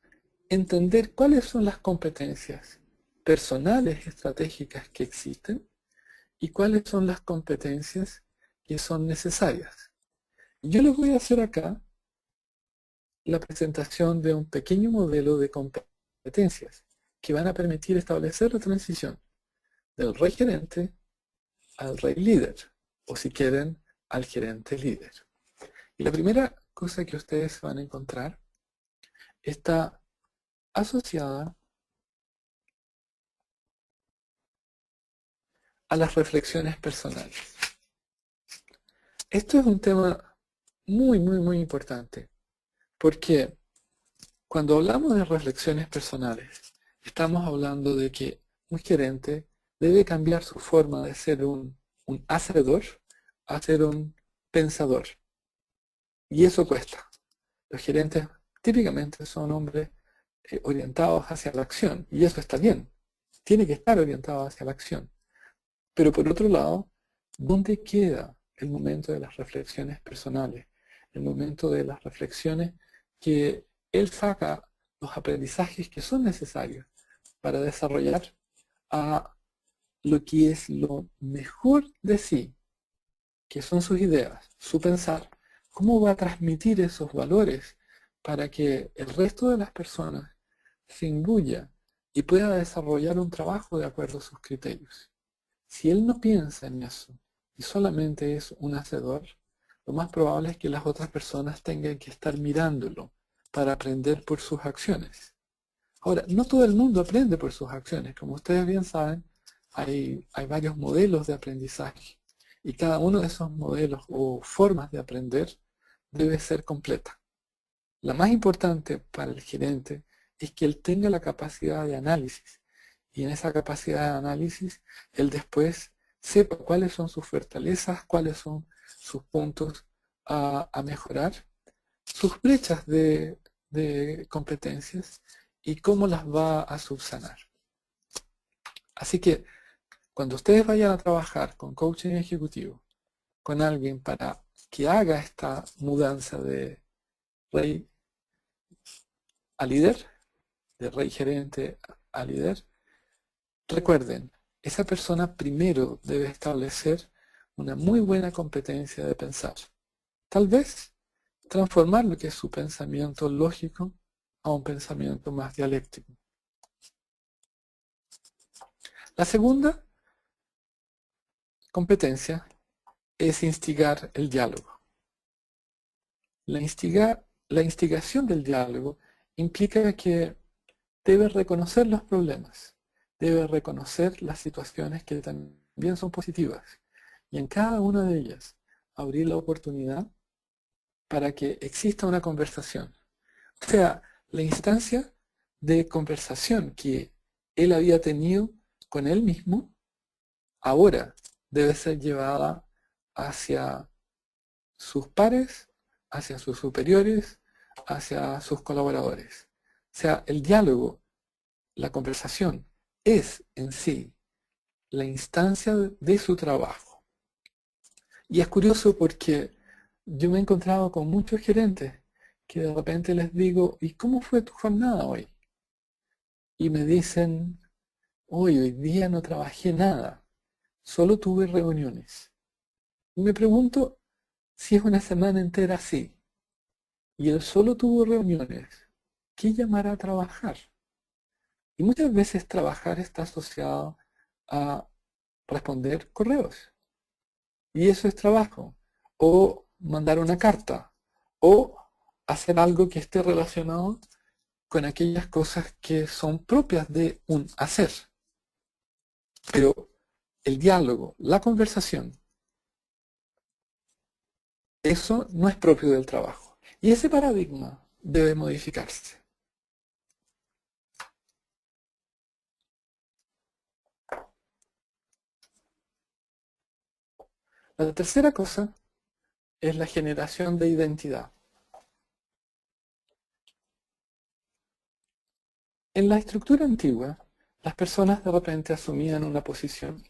entender cuáles son las competencias personales estratégicas que existen y cuáles son las competencias que son necesarias. Yo les voy a hacer acá la presentación de un pequeño modelo de competencias que van a permitir establecer la transición del rey gerente al rey líder, o si quieren, al gerente líder. Y la primera cosa que ustedes van a encontrar está asociada a las reflexiones personales. Esto es un tema muy importante, porque cuando hablamos de reflexiones personales, estamos hablando de que un gerente debe cambiar su forma de ser un hacedor a ser un pensador. Y eso cuesta. Los gerentes típicamente son hombres orientados hacia la acción, y eso está bien. Tiene que estar orientado hacia la acción. Pero por otro lado, ¿dónde queda el momento de las reflexiones personales? El momento de las reflexiones que él saca los aprendizajes que son necesarios para desarrollar a lo que es lo mejor de sí, que son sus ideas, su pensar. ¿Cómo va a transmitir esos valores para que el resto de las personas se imbuya y pueda desarrollar un trabajo de acuerdo a sus criterios? Si él no piensa en eso y solamente es un hacedor, lo más probable es que las otras personas tengan que estar mirándolo para aprender por sus acciones. Ahora, no todo el mundo aprende por sus acciones. Como ustedes bien saben, hay varios modelos de aprendizaje y cada uno de esos modelos o formas de aprender debe ser completa. La más importante para el gerente es que él tenga la capacidad de análisis y en esa capacidad de análisis él después sepa cuáles son sus fortalezas, cuáles son sus puntos a mejorar, sus brechas de competencias y cómo las va a subsanar. Así que cuando ustedes vayan a trabajar con coaching ejecutivo, con alguien para que haga esta mudanza de rey a líder, de rey gerente a líder, recuerden, esa persona primero debe establecer una muy buena competencia de pensar. Tal vez transformar lo que es su pensamiento lógico a un pensamiento más dialéctico. La segunda competencia es instigar el diálogo. La instigación del diálogo implica que debe reconocer los problemas, debe reconocer las situaciones que también son positivas y en cada una de ellas abrir la oportunidad para que exista una conversación. O sea, la instancia de conversación que él había tenido con él mismo, ahora debe ser llevada hacia sus pares, hacia sus superiores, hacia sus colaboradores. O sea, el diálogo, la conversación, es en sí la instancia de su trabajo. Y es curioso porque yo me he encontrado con muchos gerentes que de repente les digo, ¿y cómo fue tu jornada hoy? Y me dicen, hoy día no trabajé nada, solo tuve reuniones. Y me pregunto si es una semana entera así, y él solo tuvo reuniones, ¿qué llamará a trabajar? Y muchas veces trabajar está asociado a responder correos. Y eso es trabajo. O mandar una carta. O hacer algo que esté relacionado con aquellas cosas que son propias de un hacer. Pero el diálogo, la conversación, eso no es propio del trabajo. Y ese paradigma debe modificarse. La tercera cosa es la generación de identidad. En la estructura antigua, las personas de repente asumían una posición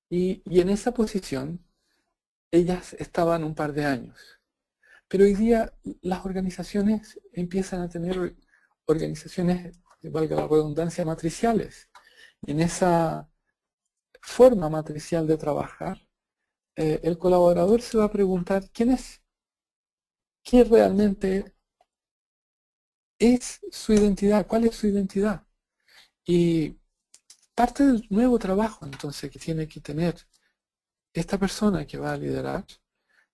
y en esa posición ellas estaban un par de años. Pero hoy día las organizaciones empiezan a tener organizaciones, valga la redundancia, matriciales. Y en esa forma matricial de trabajar, el colaborador se va a preguntar quién es, qué realmente es su identidad, cuál es su identidad. Y parte del nuevo trabajo entonces que tiene que tener esta persona que va a liderar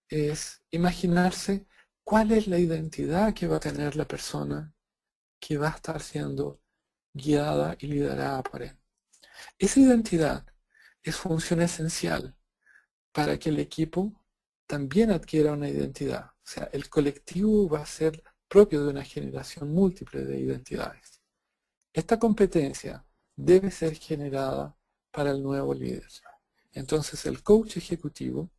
es imaginarse cuál es la identidad que va a tener la persona que va a estar siendo guiada y liderada por él. Esa identidad es función esencial para que el equipo también adquiera una identidad. O sea, el colectivo va a ser propio de una generación múltiple de identidades. Esta competencia debe ser generada para el nuevo líder. Entonces el coach ejecutivo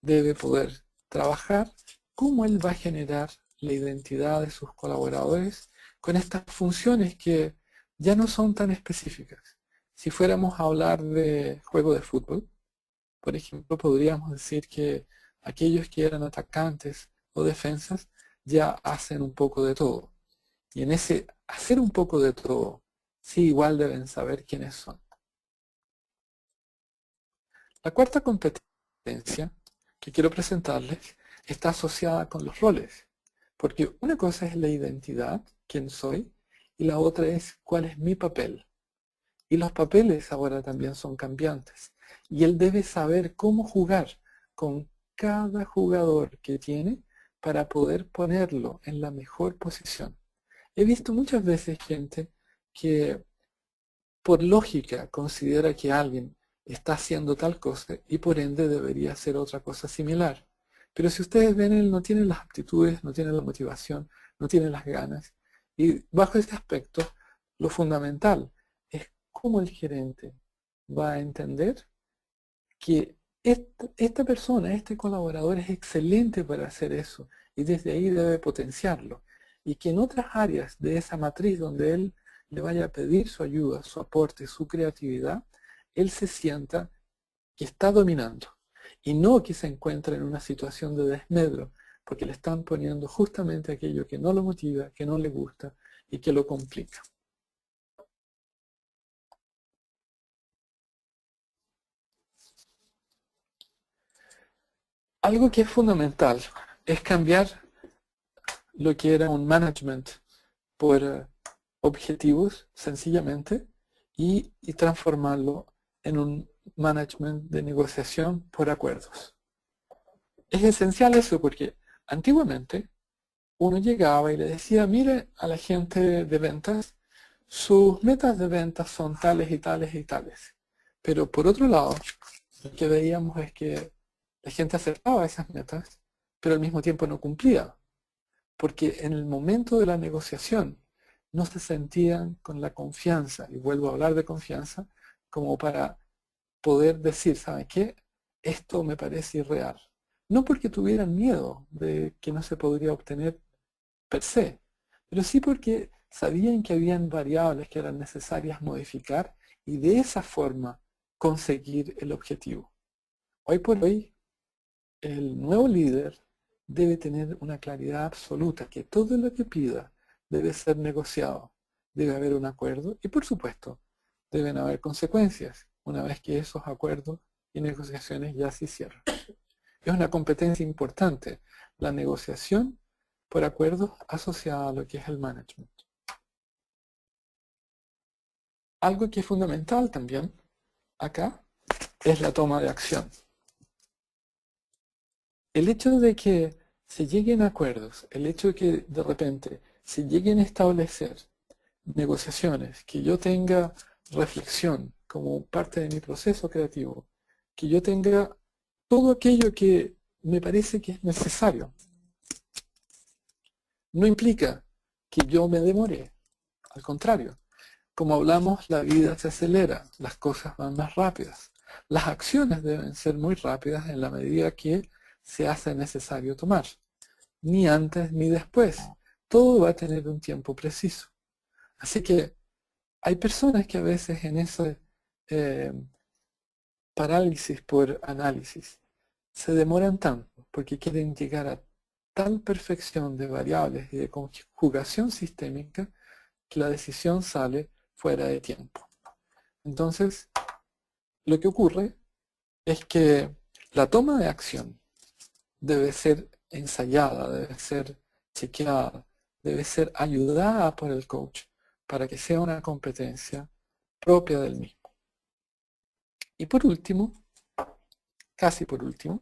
debe poder trabajar cómo él va a generar la identidad de sus colaboradores con estas funciones que ya no son tan específicas. Si fuéramos a hablar de juego de fútbol, por ejemplo, podríamos decir que aquellos que eran atacantes o defensas ya hacen un poco de todo. Y en ese hacer un poco de todo, sí, igual deben saber quiénes son. La cuarta competencia que quiero presentarles está asociada con los roles, porque una cosa es la identidad, quién soy, y la otra es cuál es mi papel. Y los papeles ahora también son cambiantes. Y él debe saber cómo jugar con cada jugador que tiene para poder ponerlo en la mejor posición. He visto muchas veces gente que por lógica considera que alguien está haciendo tal cosa y por ende debería hacer otra cosa similar. Pero si ustedes ven, él no tiene las aptitudes, no tiene la motivación, no tiene las ganas. Y bajo este aspecto, lo fundamental es cómo el gerente va a entender que esta persona, este colaborador es excelente para hacer eso y desde ahí debe potenciarlo. Y que en otras áreas de esa matriz donde él le vaya a pedir su ayuda, su aporte, su creatividad, él se sienta que está dominando y no que se encuentra en una situación de desmedro, porque le están poniendo justamente aquello que no lo motiva, que no le gusta y que lo complica. Algo que es fundamental es cambiar lo que era un management por objetivos sencillamente y transformarlo en un management de negociación por acuerdos. Es esencial eso porque antiguamente uno llegaba y le decía, mire a la gente de ventas, sus metas de ventas son tales y tales y tales. Pero por otro lado, lo que veíamos es que la gente acertaba esas metas, pero al mismo tiempo no cumplía, porque en el momento de la negociación no se sentían con la confianza, y vuelvo a hablar de confianza, como para poder decir, ¿saben qué? Esto me parece irreal. No porque tuvieran miedo de que no se podría obtener per se, pero sí porque sabían que habían variables que eran necesarias modificar y de esa forma conseguir el objetivo. Hoy por hoy, el nuevo líder debe tener una claridad absoluta, que todo lo que pida debe ser negociado, debe haber un acuerdo y por supuesto deben haber consecuencias una vez que esos acuerdos y negociaciones ya se hicieron. Es una competencia importante, la negociación por acuerdos asociada a lo que es el management. Algo que es fundamental también acá es la toma de acción. El hecho de que se lleguen a acuerdos, el hecho de que de repente se lleguen a establecer negociaciones, que yo tenga reflexión como parte de mi proceso creativo, que yo tenga todo aquello que me parece que es necesario, no implica que yo me demore, al contrario. Como hablamos, la vida se acelera, las cosas van más rápidas. Las acciones deben ser muy rápidas en la medida que se hace necesario tomar. Ni antes ni después. Todo va a tener un tiempo preciso. Así que hay personas que a veces en ese parálisis por análisis se demoran tanto porque quieren llegar a tal perfección de variables y de conjugación sistémica que la decisión sale fuera de tiempo. Entonces, lo que ocurre es que la toma de acción debe ser ensayada, debe ser chequeada, debe ser ayudada por el coach para que sea una competencia propia del mismo. Y por último, casi por último,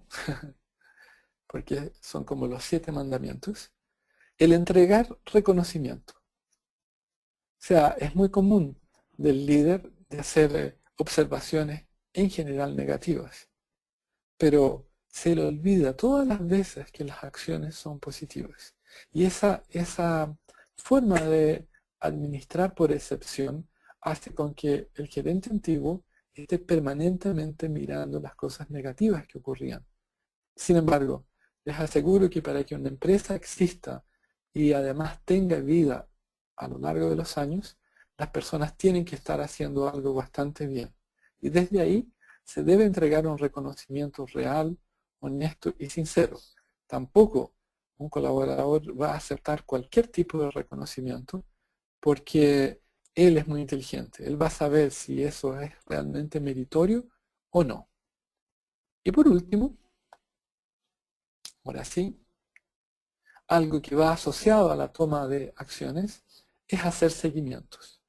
porque son como los 7 mandamientos, el entregar reconocimiento. O sea, es muy común del líder de hacer observaciones en general negativas, pero se le olvida todas las veces que las acciones son positivas. Y esa forma de administrar por excepción hace con que el gerente antiguo esté permanentemente mirando las cosas negativas que ocurrían. Sin embargo, les aseguro que para que una empresa exista y además tenga vida a lo largo de los años, las personas tienen que estar haciendo algo bastante bien. Y desde ahí se debe entregar un reconocimiento real, honesto y sincero. Tampoco un colaborador va a aceptar cualquier tipo de reconocimiento porque él es muy inteligente. Él va a saber si eso es realmente meritorio o no. Y por último, ahora sí, algo que va asociado a la toma de acciones es hacer seguimientos.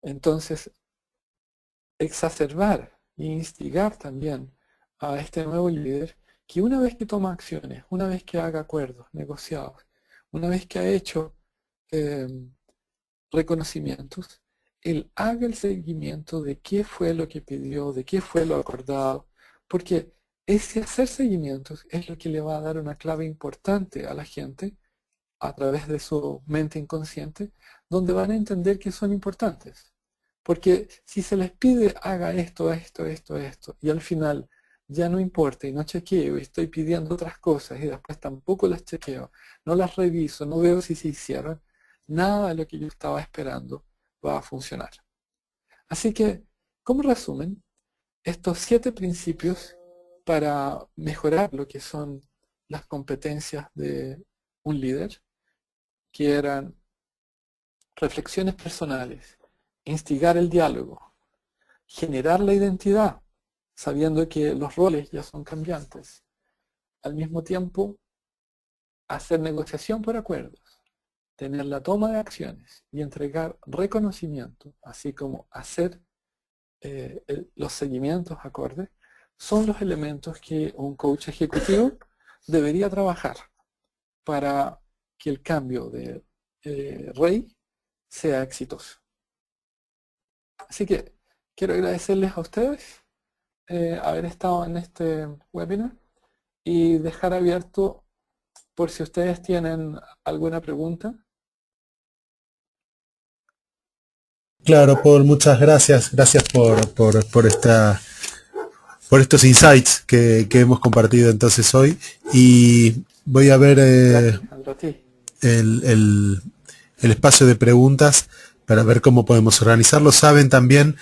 Entonces, exacerbar e instigar también a este nuevo líder que una vez que toma acciones, una vez que haga acuerdos negociados, una vez que ha hecho reconocimientos, él haga el seguimiento de qué fue lo que pidió, de qué fue lo acordado, porque ese hacer seguimientos es lo que le va a dar una clave importante a la gente a través de su mente inconsciente, donde van a entender que son importantes. Porque si se les pide haga esto, esto, esto, esto, y al final ya no importa y no chequeo y estoy pidiendo otras cosas y después tampoco las chequeo, no las reviso, no veo si se hicieron, nada de lo que yo estaba esperando va a funcionar. Así que, como resumen, estos 7 principios para mejorar lo que son las competencias de un líder, que eran reflexiones personales, instigar el diálogo, generar la identidad, sabiendo que los roles ya son cambiantes, al mismo tiempo hacer negociación por acuerdos, tener la toma de acciones y entregar reconocimiento, así como hacer los seguimientos acordes, son los elementos que un coach ejecutivo debería trabajar para que el cambio de rey sea exitoso. Así que quiero agradecerles a ustedes haber estado en este webinar y dejar abierto por si ustedes tienen alguna pregunta. Claro, Paul, muchas gracias. Gracias por estos insights que hemos compartido entonces hoy. Y voy a ver el espacio de preguntas para ver cómo podemos organizarlo. Saben también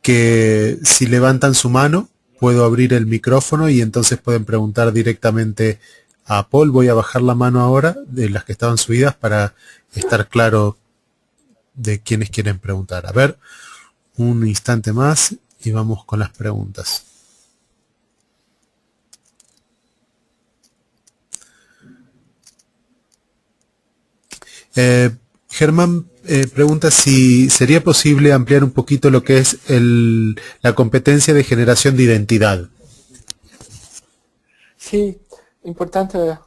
que si levantan su mano, puedo abrir el micrófono y entonces pueden preguntar directamente a Paul. Voy a bajar la mano ahora de las que estaban subidas para estar claro de quienes quieren preguntar. A ver, un instante más y vamos con las preguntas. Germán pregunta si sería posible ampliar un poquito lo que es la competencia de generación de identidad. Sí, importante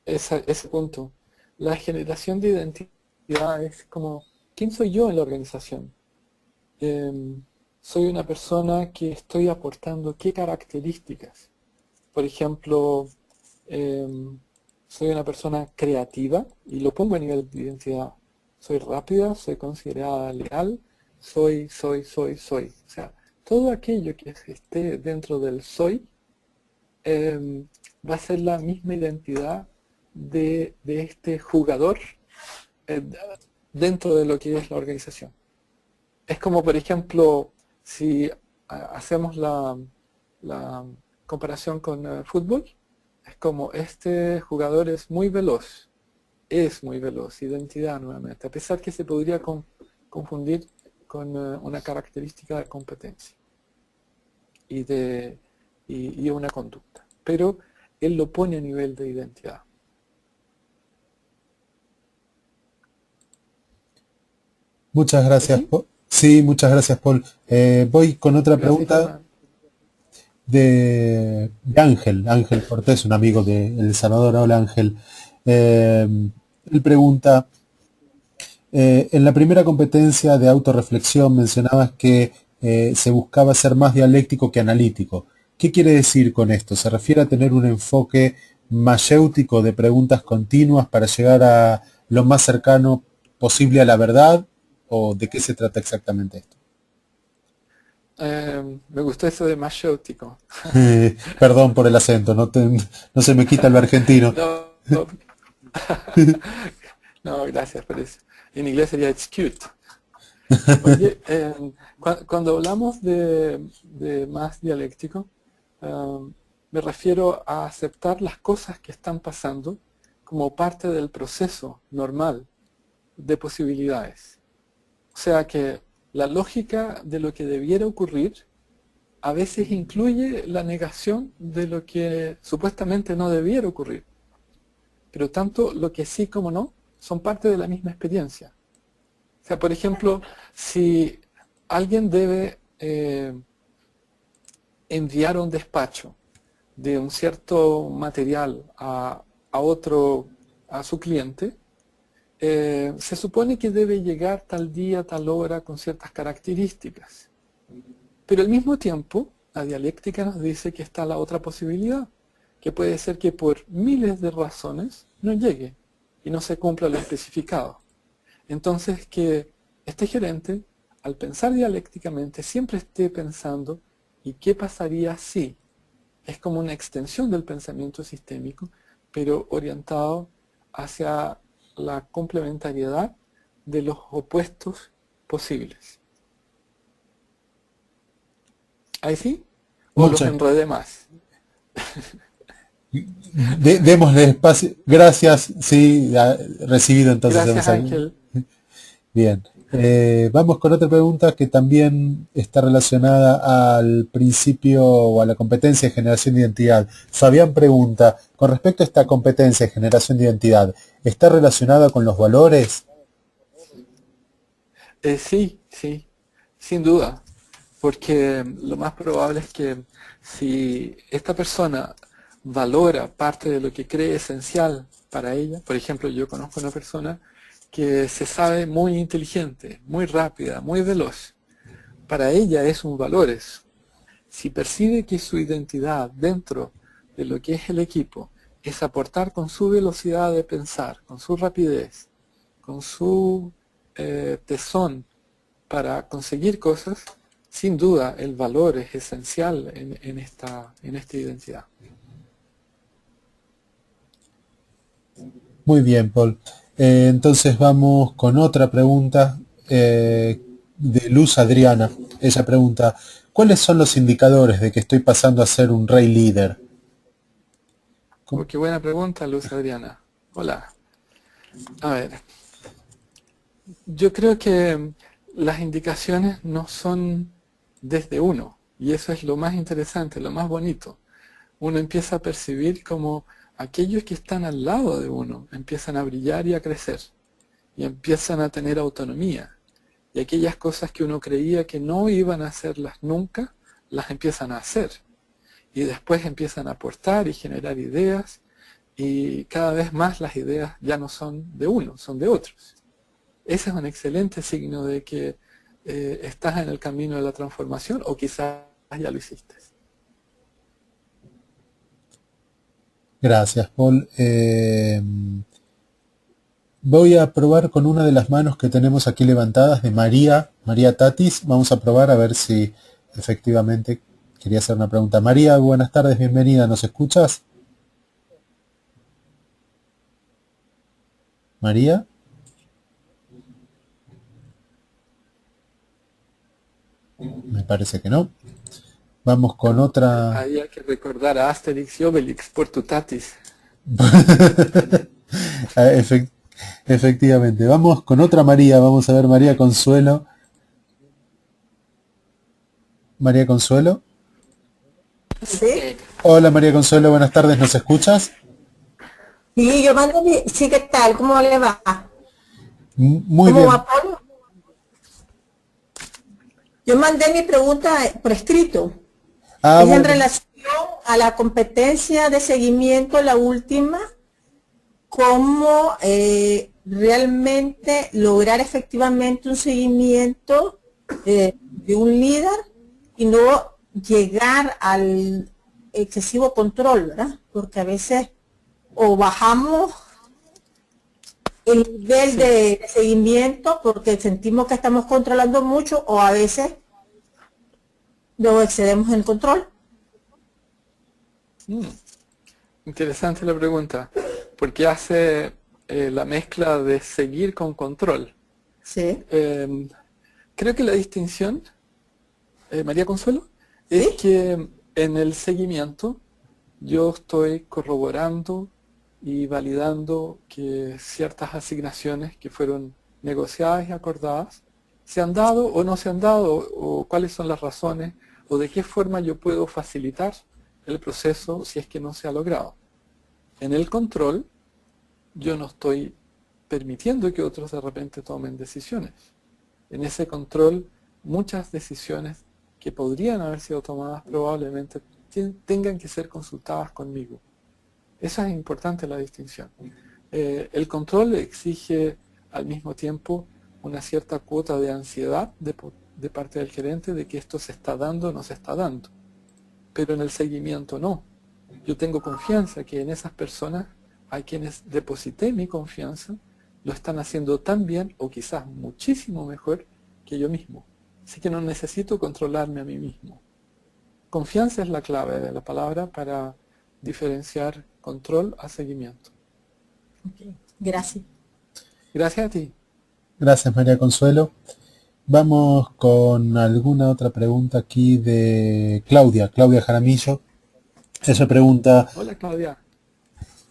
ese punto. La generación de identidad es como, ¿quién soy yo en la organización? Soy una persona que estoy aportando qué características. Por ejemplo, soy una persona creativa y lo pongo a nivel de identidad. Soy rápida, soy considerada leal, soy. O sea, todo aquello que esté dentro del soy va a ser la misma identidad de este jugador eh, dentro de lo que es la organización. Es como, por ejemplo, si hacemos la comparación con fútbol, es como este jugador es muy veloz, identidad nuevamente, a pesar que se podría confundir con una característica de competencia y una conducta. Pero él lo pone a nivel de identidad. Muchas gracias, ¿Sí? Paul. Sí, muchas gracias, Paul. Voy con otra Gracias, pregunta Germán. de Ángel Cortés, un amigo de El Salvador. Hola, Ángel. Él pregunta, en la primera competencia de autorreflexión mencionabas que se buscaba ser más dialéctico que analítico. ¿Qué quiere decir con esto? ¿Se refiere a tener un enfoque mayéutico de preguntas continuas para llegar a lo más cercano posible a la verdad? ¿O de qué se trata exactamente esto? Me gustó eso de mayéutico. Perdón por el acento, no se me quita lo argentino. No, no, gracias por eso. En inglés sería it's cute. Oye, cuando hablamos de más dialéctico, me refiero a aceptar las cosas que están pasando como parte del proceso normal de posibilidades. O sea que la lógica de lo que debiera ocurrir a veces incluye la negación de lo que supuestamente no debiera ocurrir. Pero tanto lo que sí como no son parte de la misma experiencia. O sea, por ejemplo, si alguien debe enviar un despacho de un cierto material a su cliente, se supone que debe llegar tal día, tal hora, con ciertas características. Pero al mismo tiempo, la dialéctica nos dice que está la otra posibilidad, que puede ser que por miles de razones no llegue y no se cumpla lo especificado. Entonces, que este gerente, al pensar dialécticamente, siempre esté pensando, ¿y qué pasaría si? Es como una extensión del pensamiento sistémico, pero orientado hacia la complementariedad de los opuestos posibles. ¿Ahí sí? ¿O los Muchas. enredé más? Démosle espacio. Gracias, sí, recibido entonces el Gracias, mensaje. Ángel. Bien. Vamos con otra pregunta que también está relacionada al principio o a la competencia de generación de identidad. Fabián pregunta, con respecto a esta competencia de generación de identidad, ¿está relacionada con los valores? Sí, sin duda, porque lo más probable es que si esta persona valora parte de lo que cree esencial para ella, por ejemplo, yo conozco una persona que se sabe muy inteligente, muy rápida, muy veloz, para ella es un valor eso. Si percibe que su identidad dentro de lo que es el equipo es aportar con su velocidad de pensar, con su rapidez, con su tesón para conseguir cosas, sin duda el valor es esencial en esta identidad. Muy bien, Paul. Entonces vamos con otra pregunta de Luz Adriana. Ella pregunta, ¿cuáles son los indicadores de que estoy pasando a ser un rey líder? ¿Cómo? Qué buena pregunta, Luz Adriana. Hola. A ver, yo creo que las indicaciones no son desde uno, y eso es lo más interesante, lo más bonito. Uno empieza a percibir como aquellos que están al lado de uno empiezan a brillar y a crecer, y empiezan a tener autonomía, y aquellas cosas que uno creía que no iban a hacerlas nunca, las empiezan a hacer, y después empiezan a aportar y generar ideas, y cada vez más las ideas ya no son de uno, son de otros. Ese es un excelente signo de que estás en el camino de la transformación o quizás ya lo hiciste. Gracias, Paul. Voy a probar con una de las manos que tenemos aquí levantadas de María Tatis. Vamos a probar a ver si efectivamente quería hacer una pregunta. María, buenas tardes, bienvenida. ¿Nos escuchas? María. Me parece que no. Vamos con otra. Ahí hay que recordar a Asterix y Obelix por tu tatis. Efect- Efectivamente. Vamos con otra María. Vamos a ver María Consuelo. María Consuelo. Sí, Hola María Consuelo, buenas tardes. ¿Nos escuchas? sí, sí, ¿qué tal? ¿Cómo le va? Muy ¿Cómo bien. va, Pablo? Yo mandé mi pregunta por escrito. Ah, Es en bueno. relación a la competencia de seguimiento, la última, cómo realmente lograr efectivamente un seguimiento de un líder y no llegar al excesivo control, ¿verdad? Porque a veces o bajamos el nivel Sí. de seguimiento porque sentimos que estamos controlando mucho o a veces nos excedemos en el control. Mm, interesante la pregunta, porque hace la mezcla de seguir con control. Sí, Eh, Creo que la distinción, María Consuelo, es sí, que en el seguimiento yo estoy corroborando y validando que ciertas asignaciones que fueron negociadas y acordadas se han dado o no se han dado, o cuáles son las razones, o de qué forma yo puedo facilitar el proceso si es que no se ha logrado. En el control, yo no estoy permitiendo que otros de repente tomen decisiones. En ese control, muchas decisiones que podrían haber sido tomadas probablemente tengan que ser consultadas conmigo. Esa es importante la distinción. El control exige al mismo tiempo una cierta cuota de ansiedad de parte del gerente de que esto se está dando o no se está dando. Pero en el seguimiento no. Yo tengo confianza que en esas personas, a quienes deposité mi confianza, lo están haciendo tan bien o quizás muchísimo mejor que yo mismo. Así que no necesito controlarme a mí mismo. Confianza es la clave de la palabra para diferenciar control a seguimiento. ok, gracias. Gracias a ti. Gracias María Consuelo. Vamos con alguna otra pregunta aquí de Claudia Jaramillo. Ella pregunta, Hola Claudia.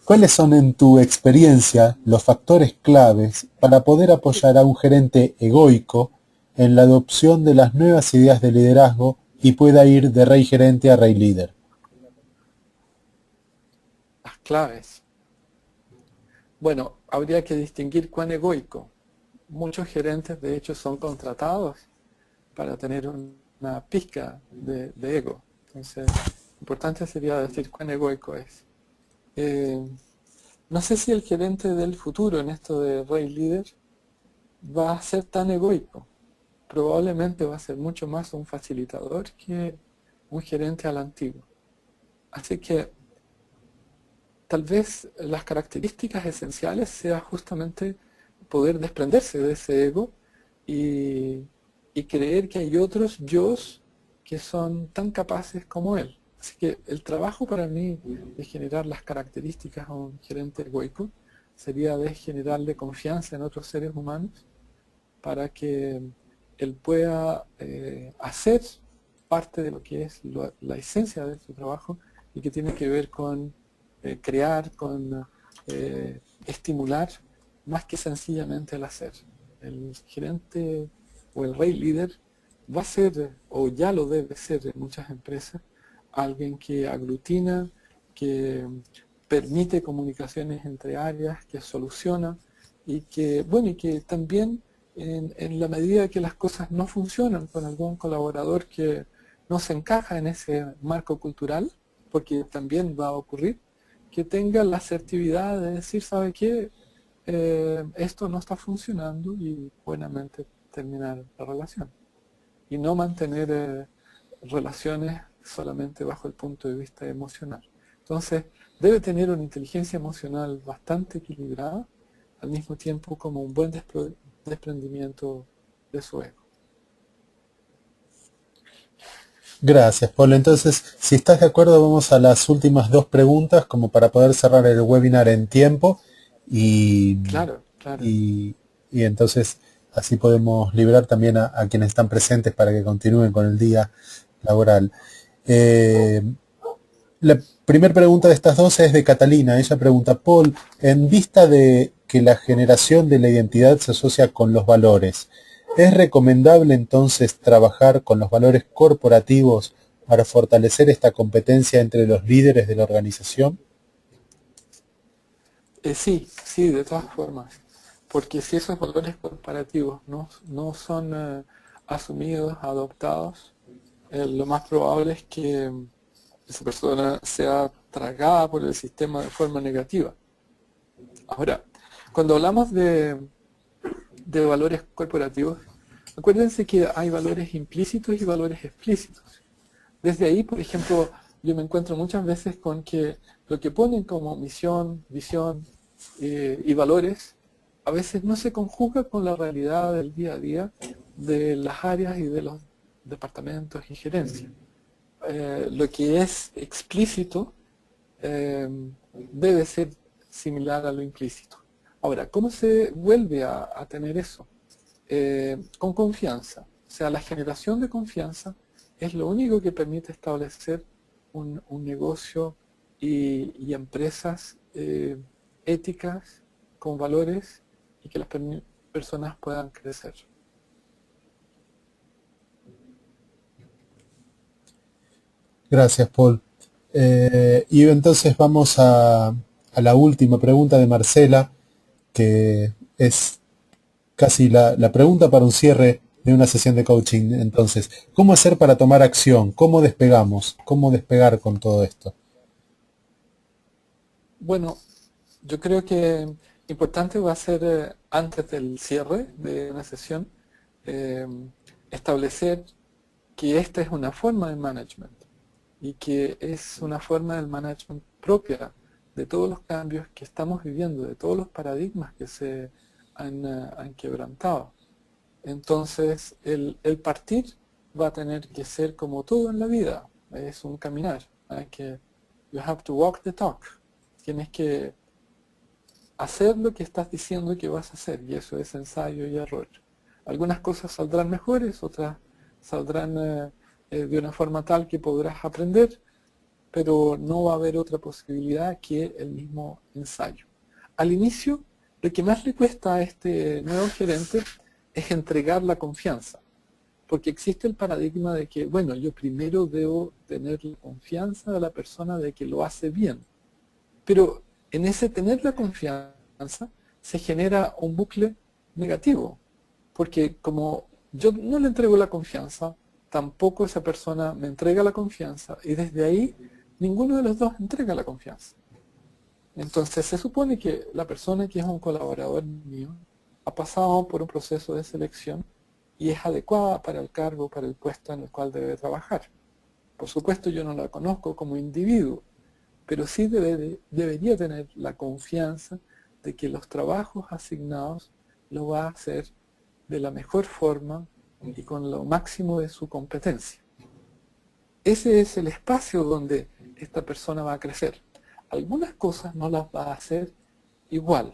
¿cuáles son en tu experiencia los factores claves para poder apoyar a un gerente egoico en la adopción de las nuevas ideas de liderazgo y pueda ir de rey gerente a rey líder? Las claves. Bueno, habría que distinguir cuán egoico. Muchos gerentes de hecho son contratados para tener una pizca de ego. Entonces, importante sería decir cuán egoico es. Eh, no sé si el gerente del futuro en esto de rey líder va a ser tan egoico. Probablemente va a ser mucho más un facilitador que un gerente a la antigua. Así que tal vez las características esenciales sea justamente poder desprenderse de ese ego y, y creer que hay otros yos que son tan capaces como él. Así que el trabajo para mí de generar las características a un gerente egoico sería de generarle confianza en otros seres humanos para que él pueda hacer parte de lo que es la esencia de su trabajo y que tiene que ver con crear, con estimular, más que sencillamente el hacer. El gerente o el rey líder va a ser, o ya lo debe ser en muchas empresas, alguien que aglutina, que permite comunicaciones entre áreas, que soluciona y que, bueno, y que también en la medida que las cosas no funcionan con algún colaborador que no se encaja en ese marco cultural, porque también va a ocurrir, que tenga la asertividad de decir, ¿sabe qué? Esto no está funcionando y buenamente terminar la relación. Y no mantener relaciones solamente bajo el punto de vista emocional. Entonces, debe tener una inteligencia emocional bastante equilibrada, al mismo tiempo como un buen desprendimiento de su ego. Gracias, Paul. Entonces, si estás de acuerdo, vamos a las últimas 2 preguntas como para poder cerrar el webinar en tiempo y, Claro, claro. y entonces así podemos liberar también a quienes están presentes para que continúen con el día laboral. La primera pregunta de estas 2 es de Catalina. Ella pregunta, Paul, en vista de que la generación de la identidad se asocia con los valores, ¿es recomendable entonces trabajar con los valores corporativos para fortalecer esta competencia entre los líderes de la organización? Sí, sí, de todas formas. Porque si esos valores comparativos no son asumidos, adoptados, lo más probable es que esa persona sea tragada por el sistema de forma negativa. Ahora, cuando hablamos de valores corporativos, acuérdense que hay valores implícitos y valores explícitos. Desde ahí, por ejemplo, yo me encuentro muchas veces con que lo que ponen como misión, visión y valores, a veces no se conjuga con la realidad del día a día de las áreas y de los departamentos y gerencias. Lo que es explícito debe ser similar a lo implícito. Ahora, ¿cómo se vuelve a tener eso? Con confianza. O sea, la generación de confianza es lo único que permite establecer un negocio y empresas éticas, con valores y que las personas puedan crecer. Gracias, Paul. Y entonces vamos a la última pregunta de Marcela, que es casi la pregunta para un cierre de una sesión de coaching. Entonces, ¿cómo hacer para tomar acción? ¿Cómo despegamos? ¿Cómo despegar con todo esto? Bueno, yo creo que importante va a ser antes del cierre de una sesión eh, establecer que esta es una forma de management y que es una forma del management propia de todos los cambios que estamos viviendo, de todos los paradigmas que se han quebrantado. Entonces, el partir va a tener que ser como todo en la vida, es un caminar. Hay que, you have to walk the talk. Tienes que hacer lo que estás diciendo que vas a hacer, y eso es ensayo y error. Algunas cosas saldrán mejores, otras saldrán de una forma tal que podrás aprender, pero no va a haber otra posibilidad que el mismo ensayo. Al inicio, lo que más le cuesta a este nuevo gerente es entregar la confianza, porque existe el paradigma de que, bueno, yo primero debo tener la confianza de la persona de que lo hace bien, pero en ese tener la confianza se genera un bucle negativo, porque como yo no le entrego la confianza, tampoco esa persona me entrega la confianza, y desde ahí ninguno de los dos entrega la confianza. Entonces se supone que la persona que es un colaborador mío ha pasado por un proceso de selección y es adecuada para el cargo, para el puesto en el cual debe trabajar. Por supuesto yo no la conozco como individuo, pero sí debería tener la confianza de que los trabajos asignados lo va a hacer de la mejor forma y con lo máximo de su competencia. Ese es el espacio donde esta persona va a crecer. Algunas cosas no las va a hacer igual,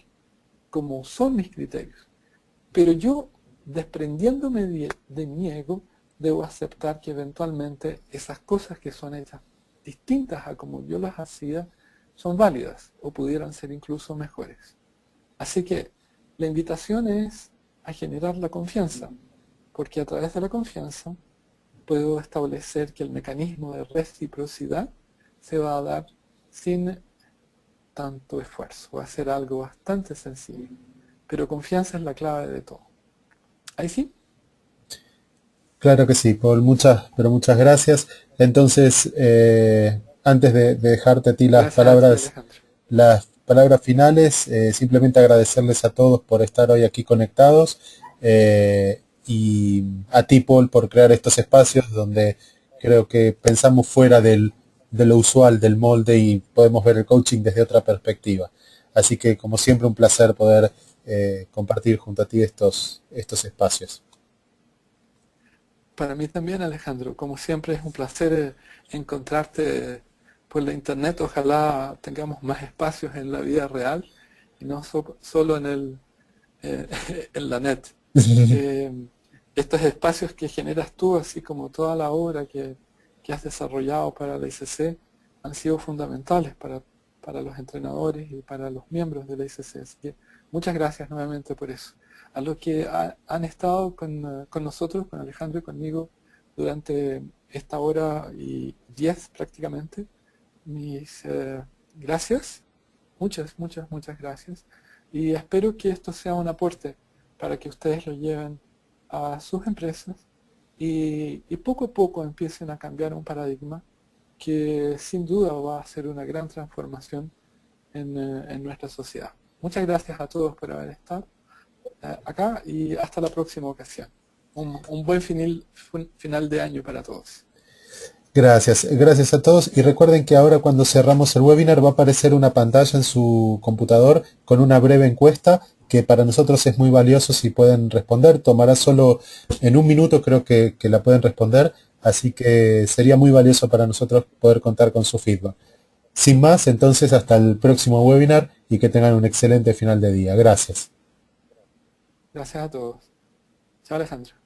como son mis criterios, pero yo, desprendiéndome de mi ego, debo aceptar que eventualmente esas cosas que son hechas distintas a como yo las hacía, son válidas o pudieran ser incluso mejores. Así que la invitación es a generar la confianza, porque a través de la confianza puedo establecer que el mecanismo de reciprocidad se va a dar sin tanto esfuerzo. Va a ser algo bastante sencillo, pero confianza es la clave de todo. ¿Ahí sí? Claro que sí, Paul, pero muchas gracias. Entonces, antes de dejarte a ti Gracias a ti, Alejandro. las palabras finales, simplemente agradecerles a todos por estar hoy aquí conectados, y a ti, Paul, por crear estos espacios donde creo que pensamos fuera de lo usual, del molde, y podemos ver el coaching desde otra perspectiva. Así que, como siempre, un placer poder compartir junto a ti estos espacios. Para mí también, Alejandro, como siempre es un placer encontrarte por la internet. Ojalá tengamos más espacios en la vida real y no solo en la net. Estos espacios que generas tú, así como toda la obra que has desarrollado para la ICC, han sido fundamentales para los entrenadores y para los miembros de la ICC. Así que muchas gracias nuevamente por eso. A los que han estado con nosotros, con Alejandro y conmigo, durante esta hora y 10 prácticamente, mis gracias, muchas gracias, y espero que esto sea un aporte para que ustedes lo lleven a sus empresas y poco a poco empiecen a cambiar un paradigma que sin duda va a ser una gran transformación en nuestra sociedad. Muchas gracias a todos por haber estado acá y hasta la próxima ocasión. Un buen final de año para todos. Gracias a todos, y recuerden que ahora, cuando cerramos el webinar, va a aparecer una pantalla en su computador con una breve encuesta que para nosotros es muy valioso si pueden responder. Tomará solo en un minuto, creo que la pueden responder, así que sería muy valioso para nosotros poder contar con su feedback. Sin más, entonces, hasta el próximo webinar y que tengan un excelente final de día. Gracias. Gracias a todos. Chao, Alejandro.